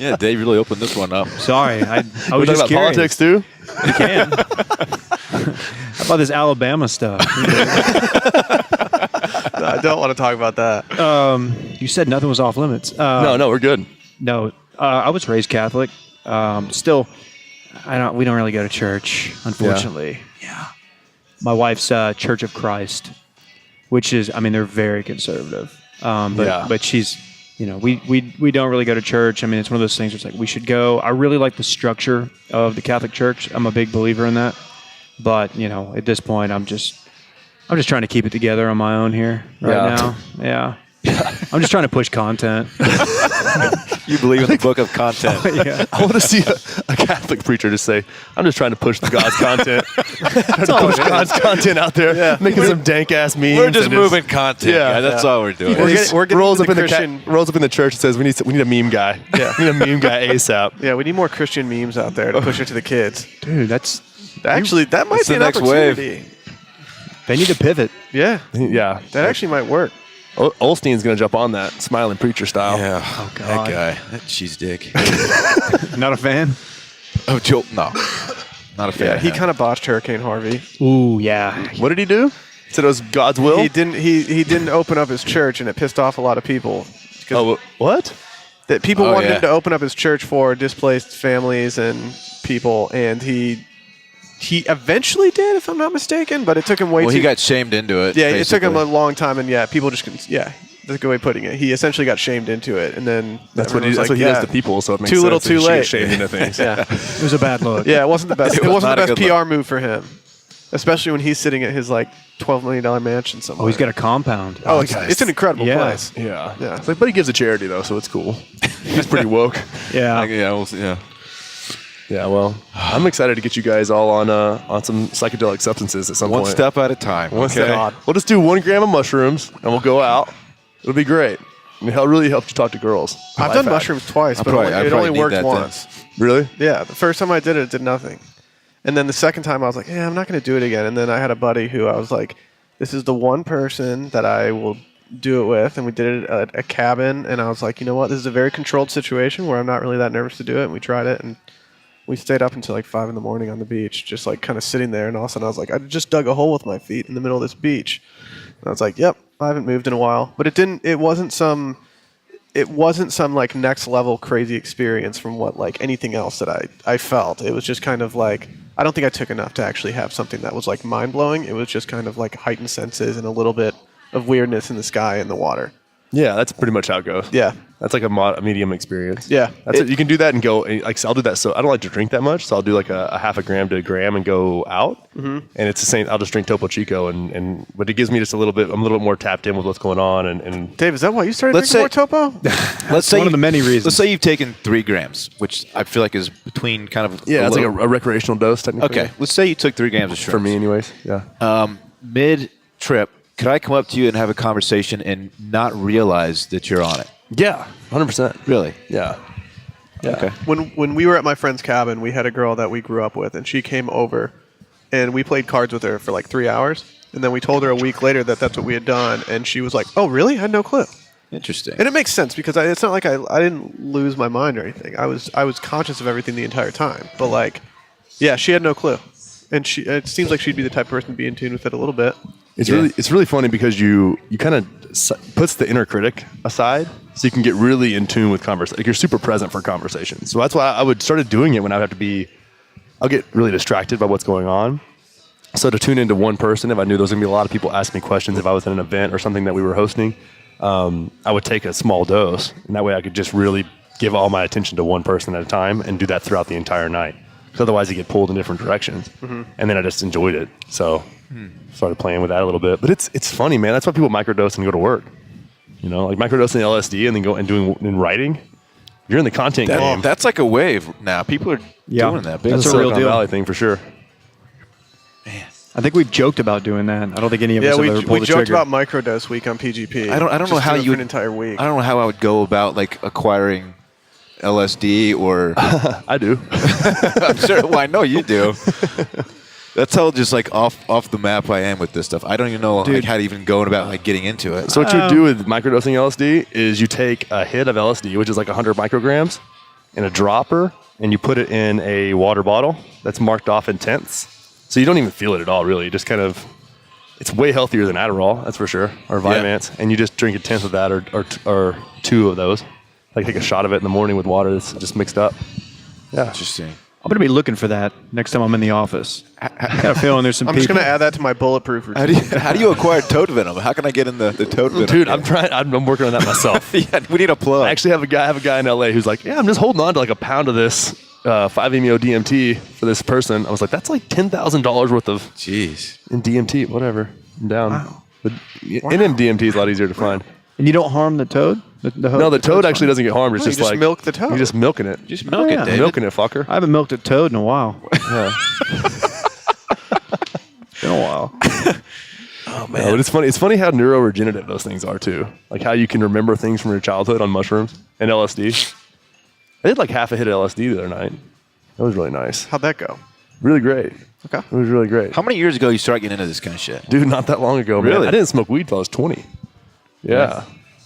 Yeah, Dave really opened this one up. Sorry, I We're was talking just about curious. politics too. You can. How about this Alabama stuff? I don't want to talk about that. You said nothing was off limits. No, we're good. No, I was raised Catholic. Still, we don't really go to church, unfortunately. Yeah. My wife's Church of Christ, which is, I mean, they're very conservative. But she's, we don't really go to church. I mean, it's one of those things where it's like we should go. I really like the structure of the Catholic Church. I'm a big believer in that. But at this point, I'm just trying to keep it together on my own here now. Yeah. I'm just trying to push content. You believe in the book of content. Yeah. I want to see a Catholic preacher just say, "I'm just trying to push God's content, trying to push God's content out there, making some dank ass memes. We're just and moving content. Yeah. Yeah, that's all we're doing. And he we're getting rolls up into in the rolls up in the church and says, "We need a meme guy. Yeah. We need a meme guy ASAP." Yeah, we need more Christian memes out there to push it to the kids. Dude, that That might It's be the an next wave. opportunity. they need to pivot. Yeah, Yeah, that actually might work. Olstein's gonna jump on that smiling preacher style. Yeah. Oh, God. That guy. That cheese dick. Not a fan? Oh, Joe. No. Not a fan. Yeah, of he him. kind of botched Hurricane Harvey. Ooh, yeah. What did he do? He said it was God's will. He didn't open up his church, and it pissed off a lot of people. 'Cause Oh, what? that people Oh, wanted yeah. him to open up his church for displaced families and people, and he eventually did, if I'm not mistaken, but it took him way Well, too. he got shamed into it. yeah, it took him a basically. long time, and people just couldn't. Yeah, that's a good way of putting it. He essentially got shamed into it, and then That's what he everyone's does like, to people. So it makes too sense little, that he too should get late. shamed into things. Yeah, It was a bad look. yeah, it wasn't the best. It It was wasn't not the a best good PR look. move for him, especially when he's sitting at his like $12 million mansion somewhere. Oh, he's got a compound. Oh, it's an incredible Yeah. place. Yeah. Yeah. It's like, but he gives a charity though, so it's cool. He's pretty woke. Yeah. Yeah. Yeah, well, I'm excited to get you guys all on some psychedelic substances at some One point. step at a time. One step. God. We'll just do 1 gram of mushrooms and we'll go out. It'll be great. I mean, it really helps you talk to girls. I've Life done hack. mushrooms twice, but probably- I it probably only need worked that then. once. Really? Yeah, the first time I did it did nothing. And then the second time I was like, yeah, I'm not going to do it again. And then I had a buddy who I was like, this is the one person that I will do it with. And we did it at a cabin. And I was like, you know what? This is a very controlled situation where I'm not really that nervous to do it. And we tried it. And we stayed up until like 5 in the morning on the beach, just like kind of sitting there. And all of a sudden I was like, I just dug a hole with my feet in the middle of this beach. And I was like, yep, I haven't moved in a while. But it wasn't some like next level crazy experience from what like anything else that I felt. It was just kind of like, I don't think I took enough to actually have something that was like mind blowing. It was just kind of like heightened senses and a little bit of weirdness in the sky and the water. Yeah, that's pretty much how it goes. Yeah. That's like a medium experience. Yeah. That's it. You can do that and go, like, so I'll do that. So I don't like to drink that much. So I'll do like a half a gram to a gram and go out. Mm-hmm. And it's the same. I'll just drink Topo Chico but it gives me just a little bit, I'm a little bit more tapped in with what's going on. And Dave, is that why you started Let's drinking more Topo? Let's say one of the many reasons. Let's say you've taken 3 grams, which I feel like is between kind of yeah, it's like a recreational dose technically. Okay, let's say you took 3 grams of shrooms. For me anyways. Yeah. Mid trip, could I come up to you and have a conversation and not realize that you're on it? Yeah. 100%. Really? Yeah. Yeah. Okay. When we were at my friend's cabin, we had a girl that we grew up with, and she came over, and we played cards with her for like 3 hours. And then we told her a week later that that's what we had done, and she was like, "Oh, really? I had no clue." Interesting. And it makes sense because it's not like I didn't lose my mind or anything. I was conscious of everything the entire time. But like, yeah, she had no clue, and it seems like she'd be the type of person to be in tune with it a little bit. It's really funny because you kind of puts the inner critic aside, so you can get really in tune with conversation. Like you're super present for conversations. So that's why I would started doing it when I would have to be. I'll get really distracted by what's going on. So to tune into one person, if I knew there was gonna be a lot of people asking me questions, if I was at an event or something that we were hosting, I would take a small dose, and that way I could just really give all my attention to one person at a time and do that throughout the entire night. Because otherwise you get pulled in different directions. Mm-hmm. And then I just enjoyed it. So started playing with that a little bit. But it's funny, man. That's why people microdose and go to work. You know, like microdosing LSD and then go and doing in writing. You're in the content game. That's like a wave now. People are doing that. That's a Silicon real deal. Valley thing for sure. I think we've joked about doing that. I don't think any of us have ever we pulled the joked trigger. about microdose week on PGP. I don't know how you for would an entire week. I don't know how I would go about like acquiring LSD or I do. I'm sure. Well, I know you do. That's how just like off the map I am with this stuff. I don't even know like, how to even go about like getting into it. So what you do with microdosing LSD is you take a hit of LSD, which is like 100 micrograms, in a dropper, and you put it in a water bottle that's marked off in tenths. So you don't even feel it at all, really. You just kind of, it's way healthier than Adderall, that's for sure, or Vyvanse. And you just drink a tenth of that or two of those. Like take a shot of it in the morning with water that's just mixed up. Yeah. Interesting. I'm going to be looking for that next time I'm in the office. I got a feeling there's some I'm people. just going to add that to my bulletproof routine. How do you acquire toad venom? How can I get in the toad venom? Dude, I'm working on that myself. Yeah, we need a plug. I actually have a guy in LA who's like, yeah, I'm just holding on to like a pound of this 5-MeO DMT for this person. I was like, that's like $10,000 worth of Jeez. in DMT, whatever. I'm down. Wow. But NM DMT is a lot easier to find. And you don't harm the toad? No, the toad actually doesn't get harmed. It's No, you just just like milk the toad. You're just milking it. Just milk it, David. Milking it, fucker. I haven't milked a toad in a while. Yeah. Been a while. Oh man, but it's funny. It's funny how neuroregenerative those things are too. Like how you can remember things from your childhood on mushrooms and LSD. I did like half a hit of LSD the other night. That was really nice. How'd that go? Really great. Okay. It was really great. How many years ago you started getting into this kind of shit? Dude, not that long ago, man. Really? I didn't smoke weed till I was 20. Yeah.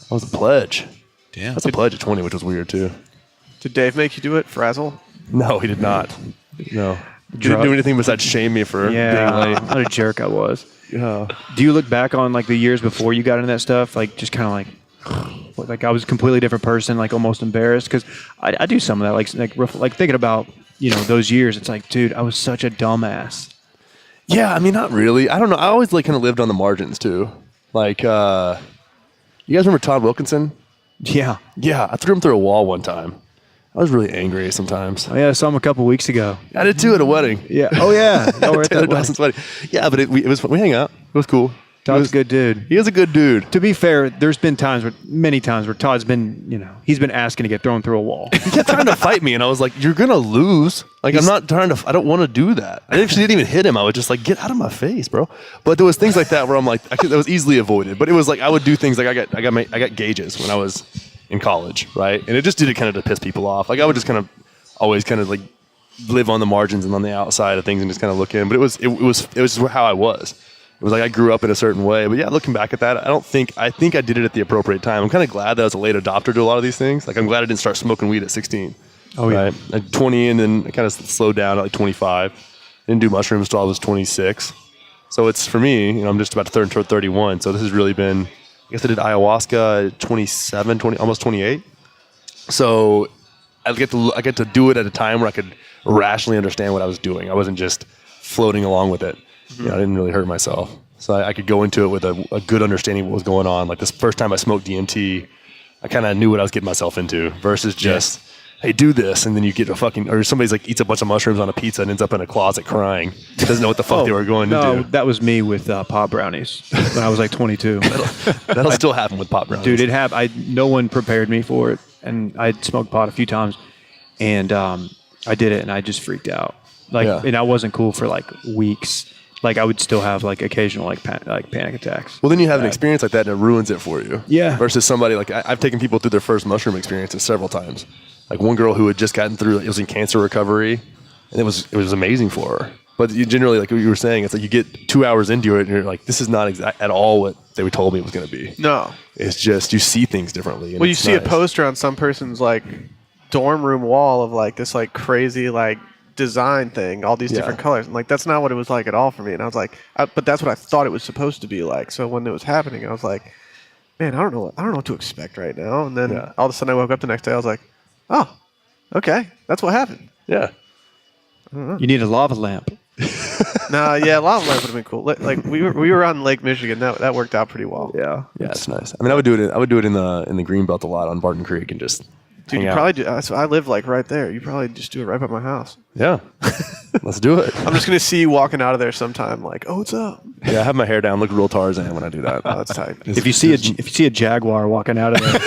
That was a pledge. Damn. That's a pledge at 20, which was weird too. Did Dave make you do it? Frazzle? No, he did not. No. He didn't do anything besides shame me for being late. What a jerk I was. Yeah. Do you look back on like the years before you got into that stuff, like just kind of like I was a completely different person, like almost embarrassed? Because I do some of that, like thinking about those years. It's like, dude, I was such a dumbass. Yeah, I mean, not really. I don't know. I always like kind of lived on the margins too. Like, you guys remember Todd Wilkinson? Yeah. Yeah, I threw him through a wall one time. I was really angry sometimes. Oh, yeah, I saw him a couple weeks ago. I did too at a wedding. Yeah. Oh yeah. Oh, we're at Taylor that wedding. Dawson's wedding. Yeah, but it was fun. We hang out. It was cool. Todd's a good dude. He is a good dude. To be fair, there's been many times where Todd's been, he's been asking to get thrown through a wall. He kept trying to fight me, and I was like, "You're gonna lose." Like, I'm not trying to. I don't want to do that. I actually didn't even hit him. I was just like, "Get out of my face, bro." But there was things like that where I'm like, that was easily avoided. But it was like I would do things like I got gauges when I was in college, right? And it just did it kind of to piss people off. Like I would just kind of always kind of like live on the margins and on the outside of things and just kind of look in. But it was just how I was. It was like I grew up in a certain way. But yeah, looking back at that, I think I did it at the appropriate time. I'm kind of glad that I was a late adopter to a lot of these things. Like I'm glad I didn't start smoking weed at 16. Oh yeah. Right? At 20 and then I kind of slowed down at like 25. Didn't do mushrooms until I was 26. So it's for me, I'm just about to turn 31. So this has really been, I guess I did ayahuasca at 27, almost 28. So I get to do it at a time where I could rationally understand what I was doing. I wasn't just floating along with it. I didn't really hurt myself. So I could go into it with a good understanding of what was going on. Like this first time I smoked DMT, I kind of knew what I was getting myself into versus just, hey, do this. And then you get or somebody's like eats a bunch of mushrooms on a pizza and ends up in a closet crying. Doesn't know what the fuck they were going to do. That was me with pop brownies when I was like 22. That'll still happen with pop brownies. Dude, it happened. No one prepared me for it. And I'd smoked pot a few times. And I did it and I just freaked out. And I wasn't cool for like weeks. Like I would still have like occasional panic attacks. Well, then you have an experience like that and it ruins it for you. Yeah. Versus somebody like I've taken people through their first mushroom experiences several times. Like one girl who had just gotten through, it was in cancer recovery, and it was amazing for her. But you generally, like what you were saying, it's like you get 2 hours into it and you're like, this is not at all what they told me it was going to be. No. It's just you see things differently. And Well, you it's see a nice. poster on some person's like dorm room wall of like this like crazy like design thing, all these different colors, and like that's not what it was like at all for me. And I was like, but that's what I thought it was supposed to be like. So when it was happening, I was like, man, I don't know what to expect right now. And then all of a sudden, I woke up the next day, I was like, oh, okay, that's what happened. Yeah. You need a lava lamp. Lava lamp would have been cool. Like we were on Lake Michigan, that worked out pretty well. Yeah. Yeah, it's nice. I mean, I would do it in the Greenbelt a lot on Barton Creek and just Dude, you probably do. I live like right there. You probably just do it right by my house. Yeah. Let's do it. I'm just gonna see you walking out of there sometime, like, oh, what's up? Yeah, I have my hair down, look real Tarzan when I do that. Oh, that's tight. If you see a jaguar walking out of there,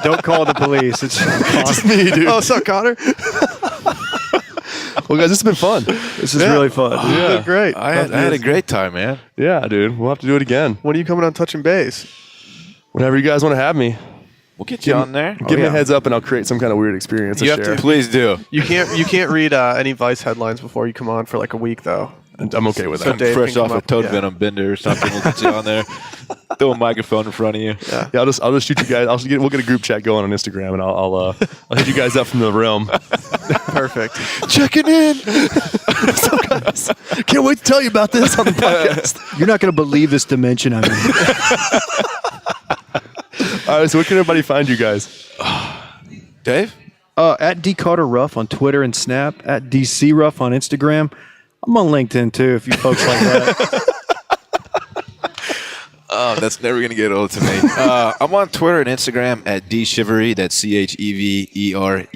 don't call the police. It's Just me, dude. Oh, what's up, Connor? Well, guys, this has been fun. This is really fun. Yeah, great. I had a great time, man. Yeah, dude. We'll have to do it again. When are you coming on Touching Base? Whenever you guys want to have me. We'll get you on there. Give me a heads up and I'll create some kind of weird experience to You have share. to- Please do. You can't read any Vice headlines before you come on for like a week though. I'm okay with So that. Dave Fresh can off come a up- toad yeah. venom bender or something. We'll get you on there. Throw a microphone in front of you. Yeah. Yeah, I'll just shoot you guys. We'll get a group chat going on Instagram, and I'll hit you guys up from the realm. Perfect. Checking in. So guys, can't wait to tell you about this on the podcast. You're not going to believe this dimension I'm in. All right, so where can everybody find you guys? Dave? At D Carter Ruff on Twitter and Snap. At DC Ruff on Instagram. I'm on LinkedIn too, if you folks like that. Oh, that's never going to get old to me. I'm on Twitter and Instagram at dshivery. That's CHEVERERE.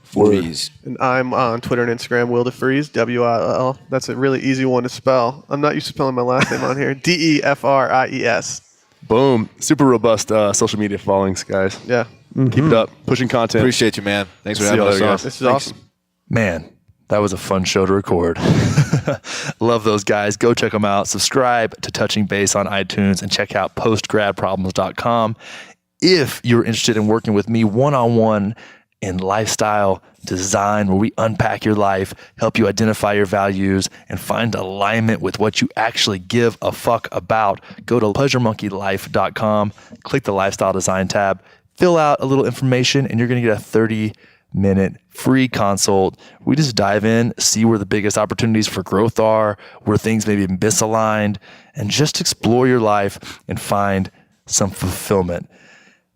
4 E's. And I'm on Twitter and Instagram, Will DeFreeze, WILL. That's a really easy one to spell. I'm not used to spelling my last name on here. DEFRIES. Boom. Super robust social media followings, guys. Yeah. Keep it up. Pushing content. Appreciate you, man. Thanks for See having you us later, on. guys. This is awesome. Man, that was a fun show to record. Love those guys. Go check them out. Subscribe to Touching Base on iTunes and check out postgradproblems.com. If you're interested in working with me one-on-one in lifestyle design, where we unpack your life, help you identify your values, and find alignment with what you actually give a fuck about, go to pleasuremonkeylife.com, click the lifestyle design tab, fill out a little information, and you're going to get a 30-minute free consult. We just dive in, see where the biggest opportunities for growth are, where things may be misaligned, and just explore your life and find some fulfillment.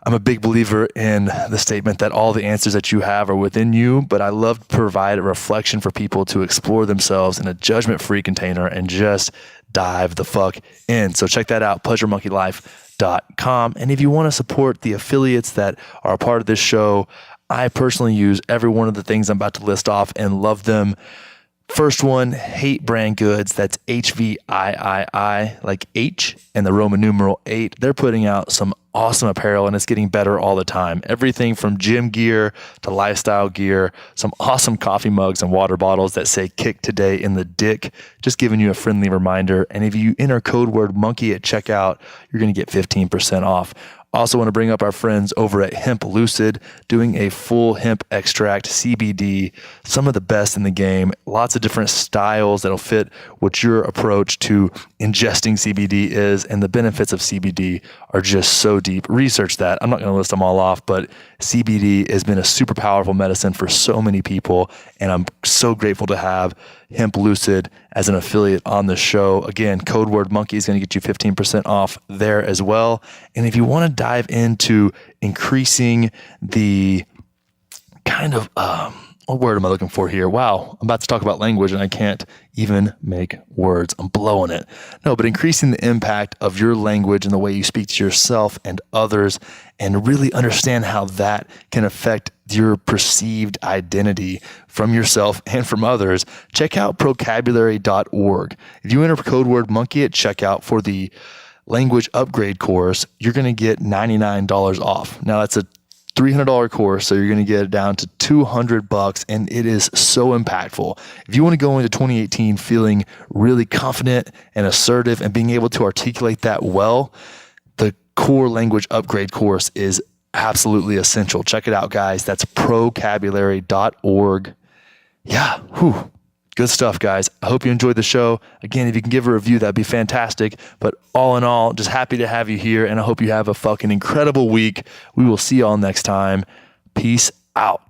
I'm a big believer in the statement that all the answers that you have are within you, but I love to provide a reflection for people to explore themselves in a judgment-free container and just dive the fuck in. So check that out, pleasuremonkeylife.com. And if you want to support the affiliates that are a part of this show, I personally use every one of the things I'm about to list off and love them. First one, Hate Brand Goods. That's HVIII, like H and the Roman numeral 8. They're putting out some awesome apparel and it's getting better all the time. Everything from gym gear to lifestyle gear, some awesome coffee mugs and water bottles that say kick today in the dick, just giving you a friendly reminder. And if you enter code word monkey at checkout, you're going to get 15% off. Also want to bring up our friends over at Hemp Lucid, doing a full hemp extract, CBD, some of the best in the game, lots of different styles that'll fit what your approach to ingesting CBD is, and the benefits of CBD are just so deep. Research that. I'm not going to list them all off, but CBD has been a super powerful medicine for so many people, and I'm so grateful to have Hemp Lucid as an affiliate on the show. Again, code word monkey is going to get you 15% off there as well. And if you want to dive into increasing the kind of, what word am I looking for here? Wow, I'm about to talk about language and I can't even make words. I'm blowing it. No, but increasing the impact of your language and the way you speak to yourself and others, and really understand how that can affect your perceived identity from yourself and from others. Check out procabulary.org. If you enter code word monkey at checkout for the language upgrade course, you're going to get $99 off. Now that's a $300 course, so you're going to get it down to $200, and it is so impactful. If you want to go into 2018 feeling really confident and assertive and being able to articulate that well, the core language upgrade course is absolutely essential. Check it out, guys. That's procabulary.org. Yeah, whew. Good stuff, guys. I hope you enjoyed the show. Again, if you can give a review, that'd be fantastic. But all in all, just happy to have you here, and I hope you have a fucking incredible week. We will see y'all next time. Peace out.